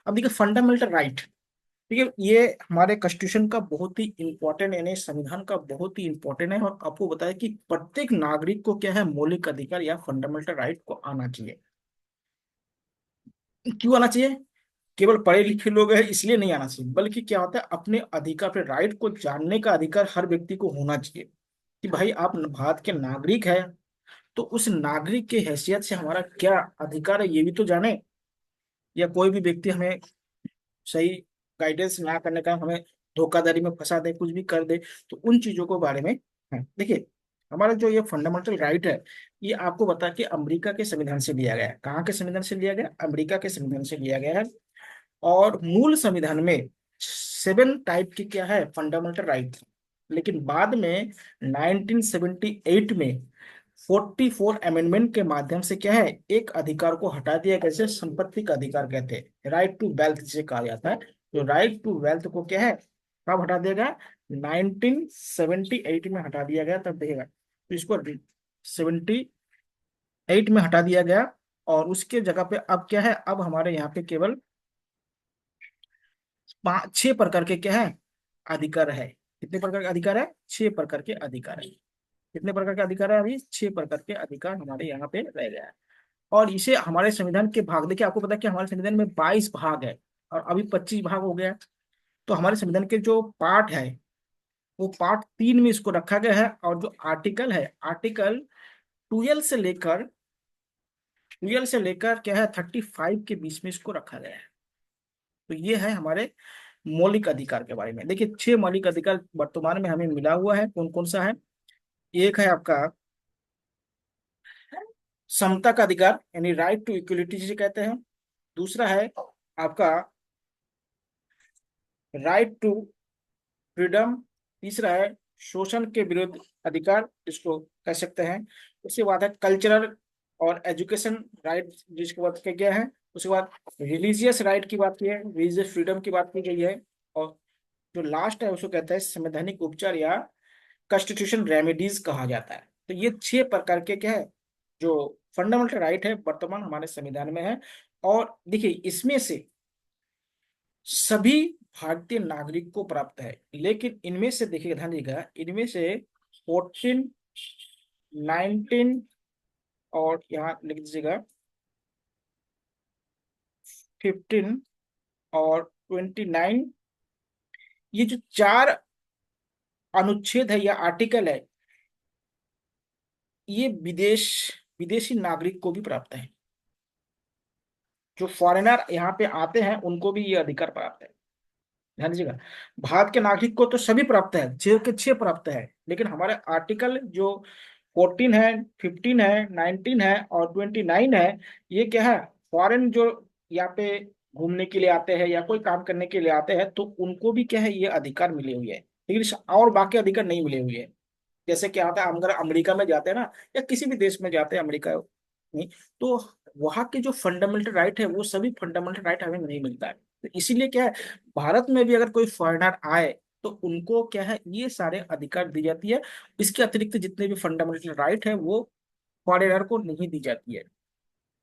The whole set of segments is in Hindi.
अब देखिए फंडामेंटल राइट, ठीक है, ये हमारे कॉन्स्टिट्यूशन का बहुत ही इंपॉर्टेंट, यानी संविधान का बहुत ही इंपॉर्टेंट है। और आपको बताया कि प्रत्येक नागरिक को क्या है, मौलिक अधिकार या फंडामेंटल राइट को आना चाहिए। क्यों आना चाहिए? केवल पढ़े लिखे लोग हैं इसलिए नहीं आना चाहिए, बल्कि क्या होता है, अपने अधिकार, अपने राइट को जानने का अधिकार हर व्यक्ति को होना चाहिए। कि भाई आप भारत के नागरिक हैं, तो उस नागरिक के हैसियत से हमारा क्या अधिकार है ये भी तो जाने। या कोई भी व्यक्ति हमें सही गाइडेंस ना करने का, हमें धोखाधड़ी में फंसा दे, कुछ भी कर दे, तो उन चीजों के बारे में है। देखिए हमारा जो ये फंडामेंटल राइट है, ये आपको बता के अमेरिका के संविधान से लिया गया है। कहाँ के संविधान से लिया गया? अमेरिका के संविधान से लिया गया है। और मूल संविधान में 7 टाइप के क्या है, फंडामेंटल राइट। लेकिन बाद में 1978 में 44 अमेंडमेंट के माध्यम से क्या है, एक अधिकार को हटा दिया गया, जैसे संपत्ति का अधिकार कहते हैं, राइट टू वेल्थ जिसे कहा जाता है। तो राइट टू वेल्थ को क्या है, कब हटा दिया गया? 1978 में हटा दिया गया। तब देखिएगा, तो इसको 78 में हटा दिया गया। और उसके जगह पे अब क्या है, अब हमारे यहाँ पे केवल 6 प्रकार के क्या है, अधिकार है। कितने प्रकार के अधिकार है? 6 प्रकार के अधिकार है। कितने प्रकार के अधिकार है? अभी 6 प्रकार के अधिकार हमारे यहाँ पे रह गया है। और इसे हमारे संविधान के भाग, देखिए आपको पता है कि हमारे संविधान में 22 भाग है, और अभी 25 भाग हो गया है। तो हमारे संविधान के जो पार्ट है, वो पार्ट 3 में इसको रखा गया है। और जो आर्टिकल है, आर्टिकल 12 से लेकर क्या है, 35 के बीच में इसको रखा गया है। तो ये है हमारे मौलिक अधिकार के बारे में। देखिए 6 मौलिक अधिकार वर्तमान में हमें मिला हुआ है। कौन कौन सा है? एक है आपका समता का अधिकार, यानी राइट टू इक्वलिटी जिसे कहते हैं। दूसरा है आपका राइट टू फ्रीडम। तीसरा है शोषण के विरुद्ध अधिकार, जिसको कह सकते हैं। उसके बाद है कल्चरल और एजुकेशन राइट, जिसके बात किया गया है। उसके बाद रिलीजियस राइट की बात की है, रिलीजियस फ्रीडम की बात की गई है। और जो लास्ट है उसको कहते हैं संवैधानिक उपचार या कॉन्स्टिट्यूशन रेमेडीज कहा जाता है। तो ये 6 प्रकार के क्या है, जो फंडामेंटल राइट है, वर्तमान हमारे संविधान में है। और देखिए इसमें से सभी भारतीय नागरिक को प्राप्त है। लेकिन इनमें से देखिए, ध्यान दीजिएगा, इनमें से 14, 19, और यहाँ लिख दीजिएगा 15 और 29, ये जो 4 अनुच्छेद है या आर्टिकल है, ये विदेशी नागरिक को भी प्राप्त है। जो फॉरेनर यहाँ पे आते हैं उनको भी ये अधिकार प्राप्त है। ध्यान दीजिएगा, भारत के नागरिक को तो सभी प्राप्त है, 6 के 6 प्राप्त है। लेकिन हमारे आर्टिकल जो 14 है, 15 है, 19 है और 29 है, ये क्या है, फॉरेन जो यहाँ पे घूमने के लिए आते हैं या कोई काम करने के लिए आते हैं, तो उनको भी क्या है, ये अधिकार मिले हुए हैं। लेकिन और बाकी अधिकार नहीं मिले हुए हैं। जैसे क्या होता है, हम अगर अमेरिका में जाते हैं ना, या किसी भी देश में जाते हैं, अमेरिका नहीं, तो वहाँ के जो फंडामेंटल राइट है, वो सभी फंडामेंटल राइट हमें नहीं मिलता है। तो इसीलिए क्या है, भारत में भी अगर कोई फॉरेनर आए, तो उनको क्या है, ये सारे अधिकार दी जाती है। इसके अतिरिक्त जितने भी फंडामेंटल राइट है, वो फॉरेनर को नहीं दी जाती है।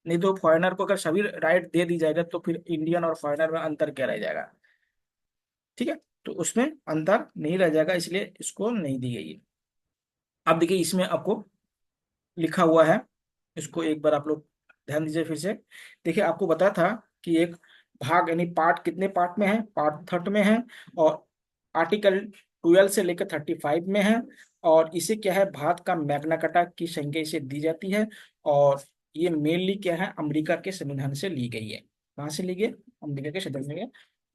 नहीं तो फॉरेनर को अगर सभी राइट दे दी जाएगा, तो फिर इंडियन और फॉरेनर में अंतर क्या रह जाएगा? ठीक है, तो उसमें अंतर नहीं रह जाएगा, इसलिए इसको नहीं दी गई है। अब देखिए इसमें आपको लिखा हुआ है, इसको एक बार आप लोग ध्यान दीजिए फिर से। देखिए आपको बताया था कि एक भाग, यानी पार्ट कितने पार्ट में है, पार्ट थर्ड में है। और आर्टिकल 12 से लेकर 35 में है। और इसे क्या है, भारत का मैग्ना कार्टा की संज्ञा इसे दी जाती है। और ये मेनली क्या है, अमेरिका के संविधान से ली गई है। कहाँ से ली गई? अमेरिका के संविधान से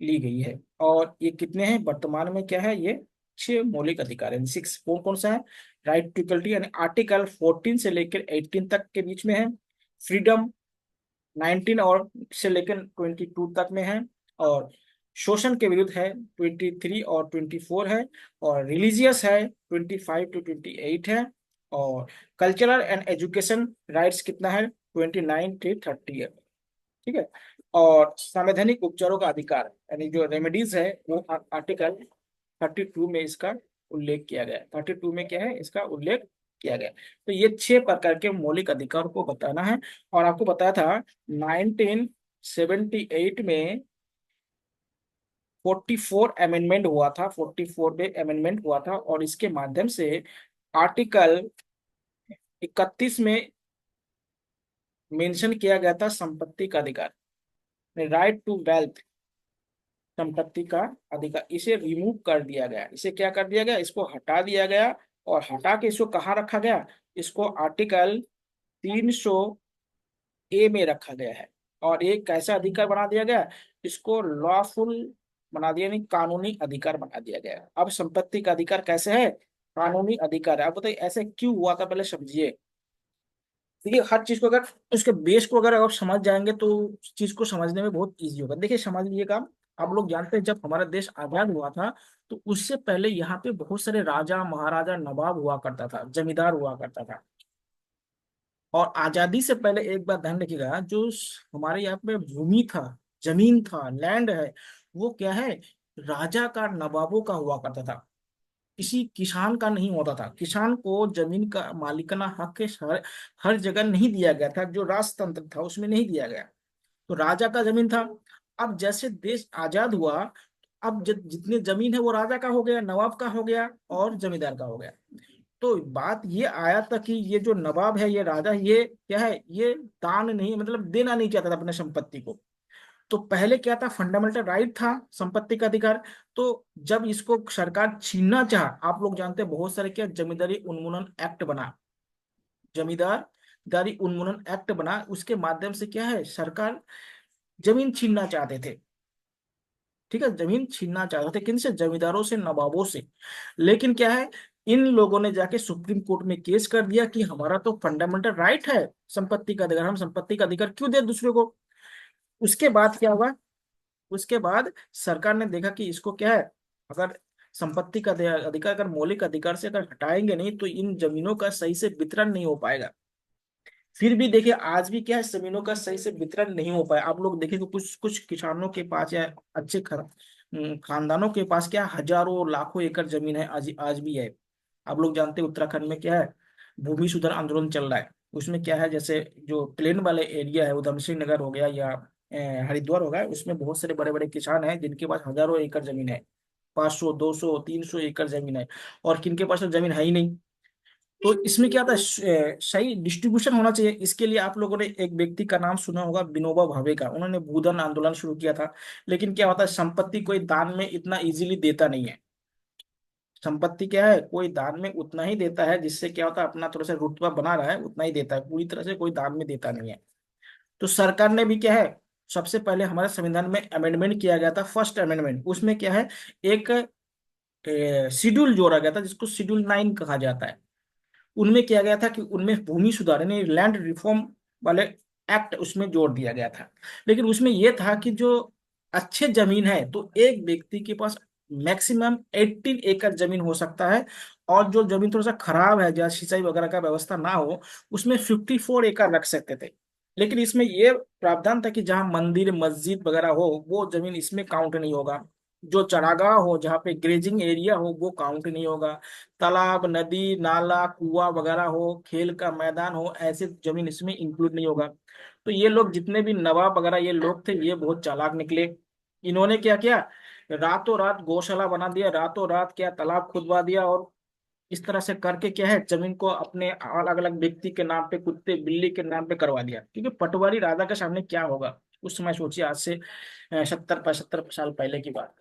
ली गई है। और ये कितने हैं वर्तमान में, क्या है ये, 6 मौलिक अधिकार है। 6 कौन कौन सा है? राइट टू इक्वलिटी, यानी आर्टिकल 14 से लेकर 18 तक के बीच में है। फ्रीडम 19 और से लेकर 22 तक में है। और शोषण के विरुद्ध है 23 और 24 है। और रिलीजियस है 25 to 28 है। और कल्चरल एंड एजुकेशन राइट्स कितना है, 29 to 30 है। ठीक है। और संवैधानिक उपचारों का अधिकार, यानी जो रेमेडीज है, वो आर्टिकल 32 में इसका उल्लेख किया गया है। 32 में क्या है, इसका उल्लेख किया गया है। तो ये 6 प्रकार के मौलिक अधिकार को बताना है। और आपको बताया था 1978 में 44 अमेंडमेंट हुआ था, 44 में अमेंडमेंट हुआ था, और इसके माध्यम से आर्टिकल 31 में मेंशन किया गया था संपत्ति का अधिकार, राइट टू वेल्थ, संपत्ति का अधिकार, इसे रिमूव कर दिया गया। इसे क्या कर दिया गया, इसको हटा दिया गया। और हटा के इसको कहाँ रखा गया, इसको आर्टिकल 300 ए में रखा गया है। और एक कैसा अधिकार बना दिया गया, इसको लॉफुल बना दिया, नहीं कानूनी अधिकार बना दिया गया। अब संपत्ति का अधिकार कैसे है, कानूनी अधिकार है। आप बताइए ऐसे क्यों हुआ था, पहले समझिए। देखिए हर चीज को अगर उसके बेस को अगर आप समझ जाएंगे तो उस चीज को समझने में बहुत इजी होगा। देखिए समझ लीजिएगा, आप लोग जानते हैं जब हमारा देश आजाद हुआ था तो उससे पहले यहाँ पे बहुत सारे राजा महाराजा नवाब हुआ करता था, जमींदार हुआ करता था। और आजादी से पहले एक बात ध्यान रखिएगा, जो हमारे यहाँ पे भूमि था, जमीन था, लैंड है, वो क्या है, राजा का नवाबों का हुआ करता था, किसी किसान का नहीं होता था। किसान को जमीन का मालिकाना हक हर जगह नहीं दिया गया था, जो राजतंत्र था उसमें नहीं दिया गया। तो राजा का जमीन था। अब जैसे देश आजाद हुआ, अब जितनी जमीन है वो राजा का हो गया, नवाब का हो गया और जमींदार का हो गया। तो बात ये आया था कि ये जो नवाब है, ये राजा, ये क्या है, ये दान नहीं, मतलब देना नहीं चाहता था अपने संपत्ति को। तो पहले क्या था, फंडामेंटल राइट था संपत्ति का अधिकार। तो जब इसको सरकार छीनना चाहा, आप लोग जानते हैं बहुत सारे क्या जमींदारी उन्मूलन एक्ट बना, जमींदारी उन्मूलन एक्ट बना, उसके माध्यम से क्या है, सरकार जमीन छीनना चाहते थे। ठीक है, जमीन छीनना चाहते थे, किनसे, जमींदारों से, नवाबों से। लेकिन क्या है, इन लोगों ने जाके सुप्रीम कोर्ट में केस कर दिया कि हमारा तो फंडामेंटल राइट है संपत्ति का अधिकार, हम संपत्ति का अधिकार क्यों दे दूसरे को। उसके बाद क्या हुआ, उसके बाद सरकार ने देखा कि इसको क्या है, अगर संपत्ति का अधिकार अगर मौलिक अधिकार से अगर हटाएंगे नहीं तो इन जमीनों का सही से वितरण नहीं हो पाएगा। फिर भी देखिए आज भी क्या है, जमीनों का सही से वितरण नहीं हो पाया। आप लोग देखिए कि कुछ कुछ किसानों के पास या अच्छे खानदानों के पास क्या हजारों लाखों एकड़ जमीन है, आज आज भी है। आप लोग जानते हैं उत्तराखंड में क्या है, भूमि सुधार आंदोलन चल रहा है। उसमें क्या है, जैसे जो प्लेन वाले एरिया है, उधम सिंह नगर हो गया या हरिद्वार हो गया, उसमें बहुत सारे बड़े बड़े किसान हैं जिनके पास हजारों एकड़ जमीन है, 500 200 300 एकड़ जमीन है। और किनके पास तो जमीन है ही नहीं। तो इसमें क्या था, सही डिस्ट्रीब्यूशन होना चाहिए। इसके लिए आप लोगों ने एक व्यक्ति का नाम सुना होगा, विनोबा भावे का, उन्होंने भूदान आंदोलन शुरू किया था। लेकिन क्या होता है, संपत्ति कोई दान में इतना इजीली देता नहीं है। संपत्ति क्या है, कोई दान में उतना ही देता है जिससे क्या होता है, अपना थोड़ा सा रुतबा बना रहा है उतना ही देता है, पूरी तरह से कोई दान में देता नहीं है। तो सरकार ने भी क्या है, सबसे पहले हमारे संविधान में अमेंडमेंट किया गया था, फर्स्ट अमेंडमेंट, उसमें क्या है, एक शेड्यूल जोड़ा गया था जिसको शेड्यूल 9 कहा जाता है। उनमें किया गया था कि उनमें भूमि सुधार यानी लैंड रिफॉर्म वाले एक्ट उसमें जोड़ दिया गया था। लेकिन उसमें यह था कि जो अच्छे जमीन है तो एक व्यक्ति के पास मैक्सिमम 18 एकड़ जमीन हो सकता है। और जो जमीन थोड़ा सा खराब है, जहाँ सिंचाई वगैरह का व्यवस्था ना हो, उसमें 54 एकड़ रख सकते थे। लेकिन इसमें यह प्रावधान था कि जहाँ मंदिर मस्जिद वगैरह हो वो जमीन इसमें काउंट नहीं होगा। जो चरागाह हो, जहाँ पे ग्रेजिंग एरिया हो, वो काउंट नहीं होगा। तालाब नदी नाला कुआं वगैरह हो, खेल का मैदान हो, ऐसे जमीन इसमें इंक्लूड नहीं होगा। तो ये लोग जितने भी नवाब वगैरह ये लोग थे, ये बहुत चालाक निकले। इन्होंने क्या किया, रातों रात गौशाला बना दिया, रातों रात क्या तालाब खुदवा दिया। और इस तरह से करके क्या है, जमीन को अपने अलग अलग व्यक्ति के नाम पे, कुत्ते बिल्ली के नाम पे करवा दिया। क्योंकि पटवारी राजा के सामने क्या होगा उस समय, सोचिए आज से 70 75 साल पहले की बात।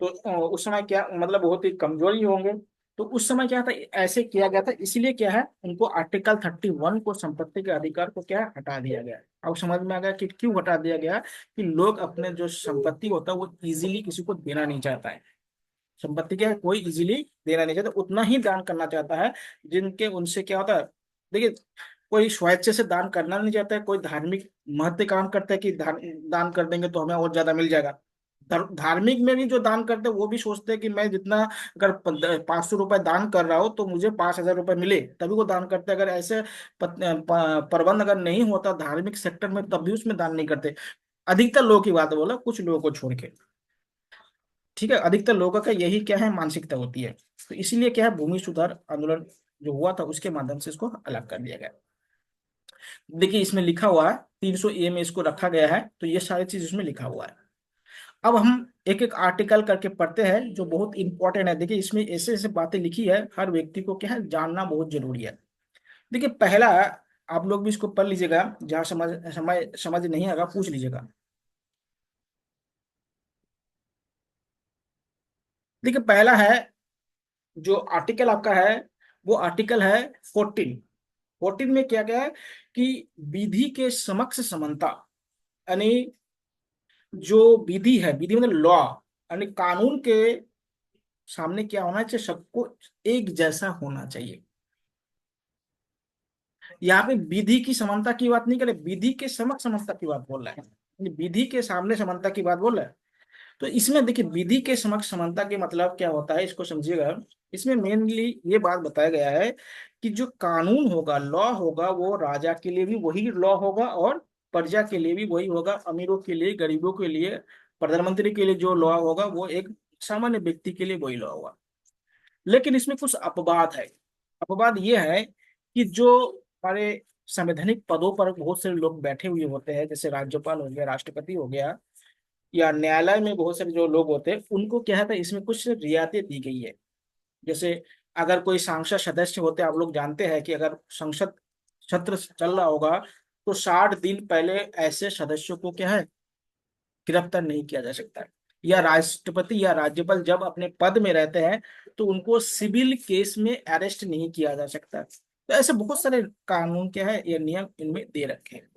तो उस समय क्या मतलब बहुत ही कमजोरी होंगे। तो उस समय क्या था, ऐसे किया गया था, इसीलिए क्या है, उनको आर्टिकल 31 को, संपत्ति के अधिकार को क्या है, हटा दिया गया। अब समझ में आ गया कि क्यों हटा दिया गया, कि लोग अपने जो संपत्ति होता है वो इजीली किसी को देना नहीं चाहता है। संपत्ति क्या है, कोई इजीली देना नहीं चाहता, उतना ही दान करना चाहता है जिनके, उनसे क्या होता है। देखिए कोई स्वेच्छा से दान करना नहीं चाहता है, कोई धार्मिक महत्व काम करता है कि दान कर देंगे तो हमें और ज्यादा मिल जाएगा। धार्मिक में भी जो दान करते हैं वो भी सोचते हैं कि मैं जितना, अगर 500 रुपए दान कर रहा हूँ तो मुझे 5,000 रुपए मिले, तभी वो दान करते हैं। अगर ऐसे प्रबंध अगर नहीं होता धार्मिक सेक्टर में, तब भी उसमें दान नहीं करते। अधिकतर लोगों की बात बोला, कुछ लोगों को छोड़ के। ठीक है, अधिकतर लोगों का यही क्या है, मानसिकता होती है। तो इसीलिए क्या है, भूमि सुधार आंदोलन जो हुआ था उसके माध्यम से इसको अलग कर दिया गया। देखिए इसमें लिखा हुआ है 300 ए में इसको रखा गया है, तो ये सारी चीज इसमें लिखा हुआ है। अब हम एक एक आर्टिकल करके पढ़ते हैं जो बहुत इंपॉर्टेंट है। देखिए इसमें ऐसे ऐसे बातें लिखी है, हर व्यक्ति को क्या है जानना बहुत जरूरी है। देखिए पहला, आप लोग भी इसको पढ़ लीजिएगा, जहां समझ नहीं आएगा पूछ लीजिएगा। देखिए पहला है, जो आर्टिकल आपका है वो आर्टिकल है 14। 14 में क्या क्या है कि विधि के समक्ष समानता, यानी जो विधि है, विधि मतलब लॉ, यानी कानून के सामने क्या होना चाहिए, सबको एक जैसा होना चाहिए। यहाँ पे विधि की समानता की बात नहीं करे, विधि के समक्ष समानता की बात बोल रहा है, यानी विधि के सामने समानता की बात बोल रहा है। तो इसमें देखिए विधि के समक्ष समानता के मतलब क्या होता है, इसको समझिएगा। इसमें मेनली ये बात बताया गया है कि जो कानून होगा, लॉ होगा, वो राजा के लिए भी वही लॉ होगा और प्रजा के लिए भी वही होगा, अमीरों के लिए, गरीबों के लिए, प्रधानमंत्री के लिए जो लॉ होगा वो एक सामान्य व्यक्ति के लिए वही लॉ होगा। लेकिन इसमें कुछ अपवाद है। अपवाद ये है कि जो हमारे संवैधानिक पदों पर बहुत से लोग बैठे हुए होते हैं, जैसे राज्यपाल हो गया, राष्ट्रपति हो गया, या न्यायालय में बहुत सारे जो लोग होते हैं, उनको क्या है इसमें कुछ रियायतें दी गई है। जैसे अगर कोई संसद सदस्य होते हैं, आप लोग जानते हैं कि अगर संसद सत्र चल रहा होगा तो 60 दिन पहले ऐसे सदस्यों को क्या है गिरफ्तार नहीं किया जा सकता है। या राष्ट्रपति या राज्यपाल जब अपने पद में रहते हैं तो उनको सिविल केस में अरेस्ट नहीं किया जा सकता। तो ऐसे बहुत सारे कानून क्या है, ये नियम इनमें दे रखे हैं।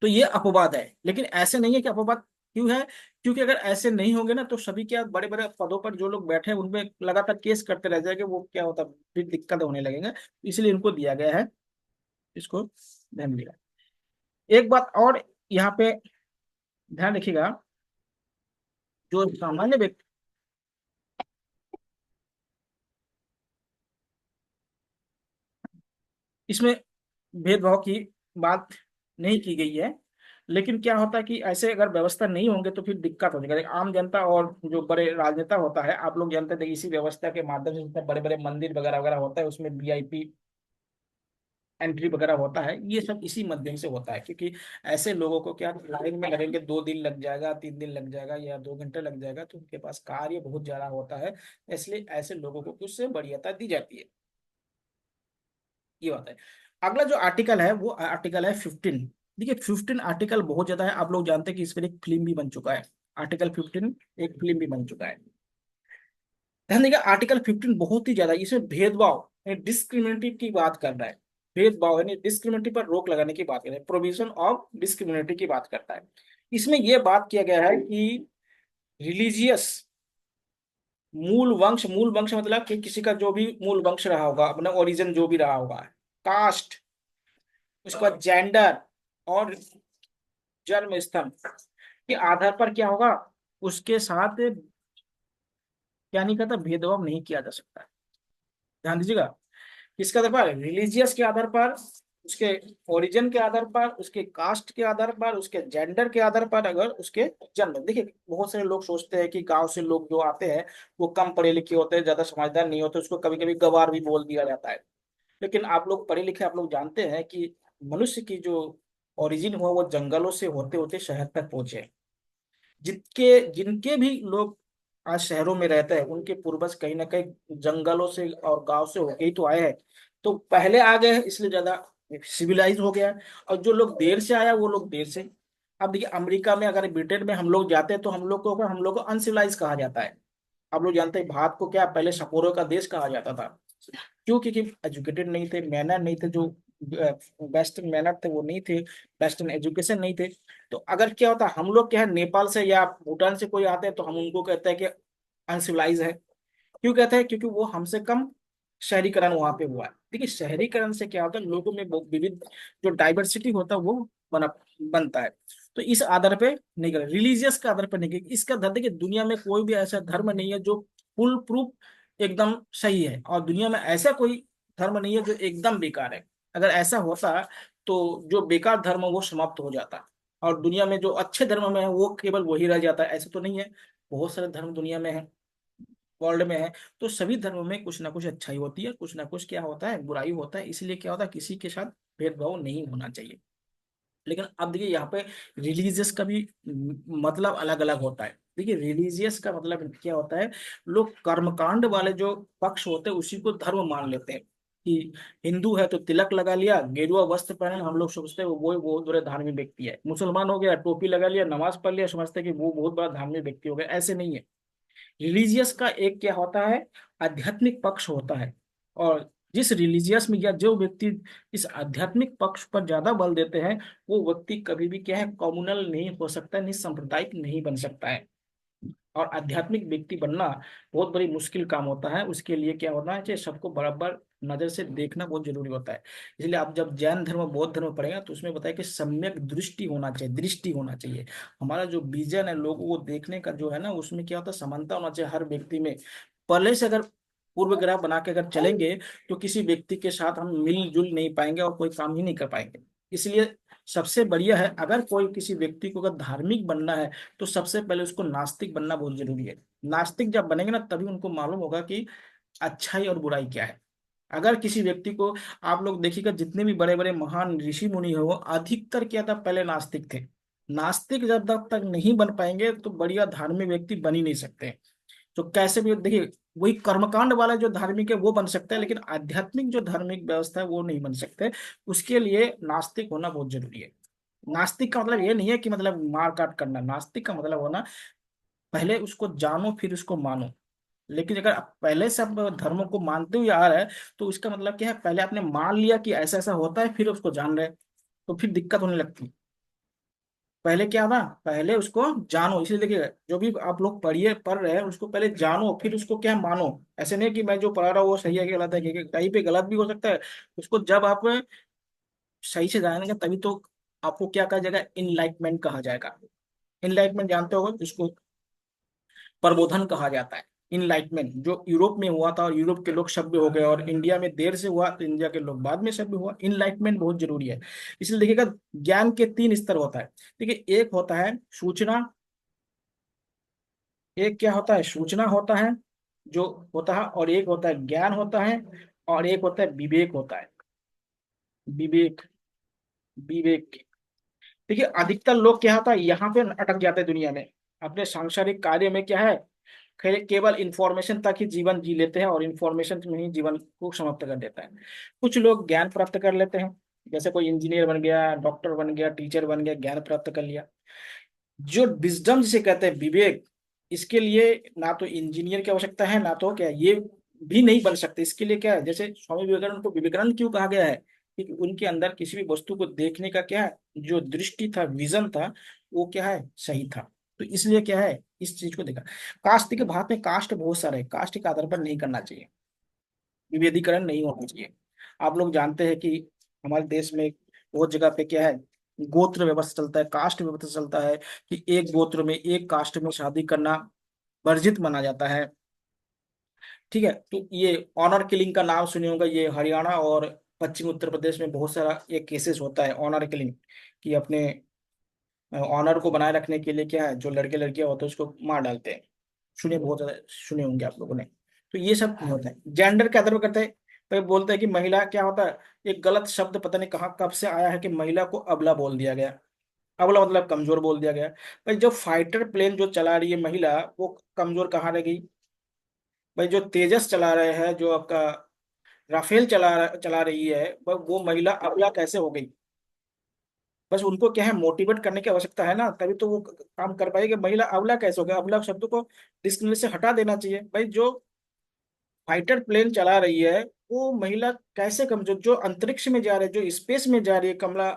तो ये अपवाद है, लेकिन ऐसे नहीं है कि अपवाद क्यों है, क्योंकि अगर ऐसे नहीं होंगे ना तो सभी क्या बड़े बड़े पदों पर जो लोग बैठे हैं उनपे लगातार केस करते रह जाएंगे, वो क्या होता फिर दिक्कत होने लगेगा, इसलिए इनको दिया गया है। इसको ध्यान दिया। एक बात और यहाँ पे ध्यान रखिएगा, जो सामान्य व्यक्ति, इसमें भेदभाव की बात नहीं की गई है। लेकिन क्या होता है कि ऐसे अगर व्यवस्था नहीं होंगे तो फिर दिक्कत हो जाएगी। आम जनता और जो बड़े राजनेता होता है, आप लोग जानते थे इसी व्यवस्था के माध्यम से जितने बड़े बड़े मंदिर वगैरह वगैरह होता है उसमें वीआईपी एंट्री वगैरह होता है, ये सब इसी माध्यम से होता है। क्योंकि ऐसे लोगों को क्या लाइन में लगेंगे, 2 दिन लग जाएगा, 3 दिन लग जाएगा, या 2 घंटे लग जाएगा, तो उनके पास कार्य बहुत ज्यादा होता है। इसलिए ऐसे लोगों को कुछ से वरीयता दी जाती है, ये बात है। अगला जो आर्टिकल है वो आर्टिकल है 15। देखिए 15 आर्टिकल बहुत ज्यादा है, आप लोग जानते हैं कि इस पर एक फिल्म भी बन चुका है। आर्टिकल 15 एक फिल्म भी बन चुका है। ध्यान देखिए आर्टिकल 15 बहुत ही ज्यादा, इसमें भेदभाव डिस्क्रिमिनेटिव की बात कर रहा है। भेदभाव यानी डिस्क्रिमिनेटिव पर रोक लगाने की बात कर रहा है, प्रोविजन ऑफ डिस्क्रिमिनेटिव की बात करता है। इसमें यह बात किया गया है कि रिलीजियस, मूल वंश मतलब कि किसी का जो भी मूल वंश रहा होगा, अपना ओरिजिन जो भी रहा होगा, कास्ट, उसके बाद जेंडर और जन्म स्थल के आधार पर क्या होगा, उसके साथ क्या नहीं करता, भेदभाव नहीं किया जा सकता। ध्यान दीजिएगा, किसके आधार पर, रिलीजियस के आधार पर, उसके ओरिजिन के आधार पर, उसके कास्ट के आधार पर, उसके जेंडर के आधार पर, अगर उसके जन्म। देखिए बहुत सारे लोग सोचते हैं कि गांव से लोग जो आते हैं वो कम पढ़े लिखे होते हैं, ज्यादा समझदार नहीं होते, उसको कभी कभी गवार भी बोल दिया जाता है। लेकिन आप लोग पढ़े लिखे, आप लोग जानते हैं कि मनुष्य की जो ओरिजिन हुआ वो जंगलों से होते होते शहर तक पहुंचे। जिनके जिनके भी लोग आज शहरों में रहते हैं उनके पूर्वज कहीं ना कहीं जंगलों से और गांव से होके ही तो आए हैं। तो पहले आ गए हैं इसलिए ज्यादा सिविलाइज हो गया है। और जो लोग देर से आया वो लोग देर से। अब देखिए अमेरिका में, अगर ब्रिटेन में हम लोग जाते हैं तो हम लोग को अनसिविलाइज कहा जाता है। आप लोग जानते हैं भारत को क्या पहले सपोरों का देश कहा जाता था। क्यों? क्योंकि एजुकेटेड नहीं थे, मैनर नहीं थे, जो वेस्टर्न मैनर थे वो नहीं थे, वेस्टर्न एजुकेशन नहीं थे। तो अगर क्या होता, हम लोग क्या है नेपाल से या भूटान से कोई आते हैं तो हम उनको कहते हैं कि अनसिविलाइज है। क्यों कहते हैं? क्योंकि वो हमसे कम शहरीकरण वहां पे हुआ है। देखिए शहरीकरण से क्या होता है, लोगों में वो विविध जो डाइवर्सिटी होता है वो बना बनता है। तो इस आधार पे नहीं कर, रिलीजियस के आधार पर नहीं कर, इसका धर्म, देखिए दुनिया में कोई भी ऐसा धर्म नहीं है जो फुल प्रूफ एकदम सही है, और दुनिया में ऐसा कोई धर्म नहीं है जो एकदम बेकार है। अगर ऐसा होता तो जो बेकार धर्म है वो समाप्त हो जाता, और दुनिया में जो अच्छे धर्म में है वो केवल वही रह जाता है। ऐसा तो नहीं है, बहुत सारे धर्म दुनिया में है, वर्ल्ड में है। तो सभी धर्मों में कुछ ना कुछ अच्छाई होती है, कुछ ना कुछ क्या होता है बुराई होता है। इसलिए क्या होता है, किसी के साथ भेदभाव नहीं होना चाहिए। लेकिन अब देखिए यहाँ पे रिलीजियस का भी मतलब अलग अलग होता है। देखिए रिलीजियस का मतलब क्या होता है, लोग कर्मकांड वाले जो पक्ष होते हैं उसी को धर्म मान लेते हैं। कि हिंदू है तो तिलक लगा लिया, गेरुआ वस्त्र पहने, हम लोग सोचते हैं वो बड़े धार्मिक व्यक्ति है। मुसलमान हो गया, टोपी लगा लिया, नमाज पढ़ लिया, समझते हैं कि वो बहुत बड़ा धार्मिक व्यक्ति हो गया। ऐसे नहीं है। रिलीजियस का एक क्या होता है, आध्यात्मिक पक्ष होता है। और जिस रिलीजियस में या जो व्यक्ति इस आध्यात्मिक पक्ष पर ज्यादा बल देते हैं, वो व्यक्ति कभी भी क्या है, कम्युनल नहीं हो सकता, निसंप्रदायिक नहीं बन सकता है। और आध्यात्मिक व्यक्ति बनना बहुत बड़ी मुश्किल काम होता है। उसके लिए क्या होना है, सबको बराबर नजर से देखना बहुत जरूरी होता है। इसलिए आप जब जैन धर्म बौद्ध धर्म पढ़ेगा तो उसमें बताया कि सम्यक दृष्टि होना चाहिए, दृष्टि होना चाहिए। हमारा जो विजन है, लोगों को देखने का जो है ना, उसमें क्या होता है, समानता होना चाहिए हर व्यक्ति में। पहले से अगर पूर्व ग्रह बना के अगर चलेंगे तो किसी व्यक्ति के साथ हम मिलजुल नहीं पाएंगे और कोई काम ही नहीं कर पाएंगे। इसलिए सबसे बढ़िया है, अगर कोई किसी व्यक्ति को अगर धार्मिक बनना है तो सबसे पहले उसको नास्तिक बनना बहुत जरूरी है। नास्तिक जब बनेंगे ना तभी उनको मालूम होगा कि अच्छाई और बुराई क्या है। अगर किसी व्यक्ति को, आप लोग देखिएगा जितने भी बड़े बड़े महान ऋषि मुनि हो, वो अधिकतर क्या था, पहले नास्तिक थे। नास्तिक जब तक नहीं बन पाएंगे तो बढ़िया धार्मिक व्यक्ति बन ही नहीं सकते। तो कैसे भी देखिए, वही कर्मकांड वाला जो धार्मिक है वो बन सकता है, लेकिन आध्यात्मिक जो धार्मिक व्यवस्था है वो नहीं बन सकते। उसके लिए नास्तिक होना बहुत जरूरी है। नास्तिक का मतलब ये नहीं है कि मतलब मार काट करना। नास्तिक का मतलब होना, पहले उसको जानो फिर उसको मानो। लेकिन अगर आप पहले से आप धर्मों को मानते हुए आ रहे हैं तो इसका मतलब क्या है, पहले आपने मान लिया कि ऐसा ऐसा होता है फिर उसको जान रहे हैं, तो फिर दिक्कत होने लगती है। पहले क्या था, पहले उसको जानो। इसलिए देखिए, जो भी आप लोग पढ़ रहे हैं उसको पहले जानो फिर उसको क्या मानो। ऐसे नहीं कि मैं जो पढ़ा रहा हूँ वो सही है कि गलत है, क्योंकि कहीं पे गलत भी हो सकता है। उसको जब आप सही से जानेंगे तभी तो आपको क्या कहा जाएगा, इनलाइटमेंट कहा जाएगा। इनलाइटमेंट जानते हो जिसको प्रबोधन कहा जाता है। इनलाइटमेंट जो यूरोप में हुआ था और यूरोप के लोग सभ्य हो गए, और इंडिया में देर से हुआ तो इंडिया के लोग बाद में सभ्य हुआ। इनलाइटमेंट बहुत जरूरी है। इसलिए देखिएगा, ज्ञान के तीन स्तर होता है। देखिए, एक होता है सूचना, एक क्या होता है, सूचना होता है जो होता है, और एक होता है ज्ञान होता है, और एक होता है विवेक होता है। विवेक, विवेक। देखिए अधिकतर लोग क्या होता है, यहाँ पे अटक जाते हैं दुनिया में। अपने सांसारिक कार्य में क्या है, केवल इंफॉर्मेशन तक ही जीवन जी लेते हैं और इंफॉर्मेशन में ही जीवन को समाप्त कर देता है। कुछ लोग ज्ञान प्राप्त कर लेते हैं, जैसे कोई इंजीनियर बन गया, डॉक्टर बन गया, टीचर बन गया, ज्ञान प्राप्त कर लिया। जो विजडम जिसे कहते हैं, विवेक, इसके लिए ना तो इंजीनियर की आवश्यकता है, ना तो क्या ये भी नहीं बन सकते। इसके लिए क्या है, जैसे स्वामी विवेकानंद को विवेकानंद क्यों कहा गया है, क्योंकि उनके अंदर किसी भी वस्तु को देखने का क्या है, जो दृष्टि था, विजन था, वो क्या है, सही था। तो इसलिए क्या है, इस चीज को देखा। कास्ट के भारत में कास्ट बहुत सारे हैं, कास्ट के आधार पर नहीं करना चाहिए, विभेदीकरण नहीं होना चाहिए। आप लोग जानते हैं कि हमारे देश में बहुत जगह पे क्या है, गोत्र व्यवस्था चलता है, कास्ट व्यवस्था चलता है। कि एक गोत्र में, एक कास्ट में शादी करना वर्जित माना जाता है। ठीक है, तो ये ऑनर किलिंग का नाम सुने होगा, ये हरियाणा और पश्चिम उत्तर प्रदेश में बहुत सारा ये केसेस होता है, ऑनर किलिंग। कि अपने ऑनर को बनाए रखने के लिए क्या है, जो लड़के लड़कियां होते हैं उसको मार डालते हैं। सुने, बहुत ज्यादा सुने होंगे आप लोगों ने। तो ये सब नहीं होता है। जेंडर के आधार पर करते हैं, तो बोलते हैं कि महिला क्या होता है, एक गलत शब्द पता नहीं कहाँ कब से आया है कि महिला को अबला बोल दिया गया। अबला मतलब कमजोर बोल दिया गया। भाई जो फाइटर प्लेन जो चला रही है महिला, वो कमजोर कहाँ रह गई। भाई जो तेजस चला रहे हैं, जो आपका राफेल चला रही है, वो महिला अबला कैसे हो गई। बस उनको क्या है, मोटिवेट करने की आवश्यकता है ना, तभी तो वो काम कर पाएगी। महिला अबला कैसे हो गया, अबला शब्द को डिक्शनरी से हटा देना चाहिए। भाई जो फाइटर प्लेन चला रही है, वो महिला कैसे कमजोर, जो अंतरिक्ष में जा रहे है, जो स्पेस में जा रही है, कमला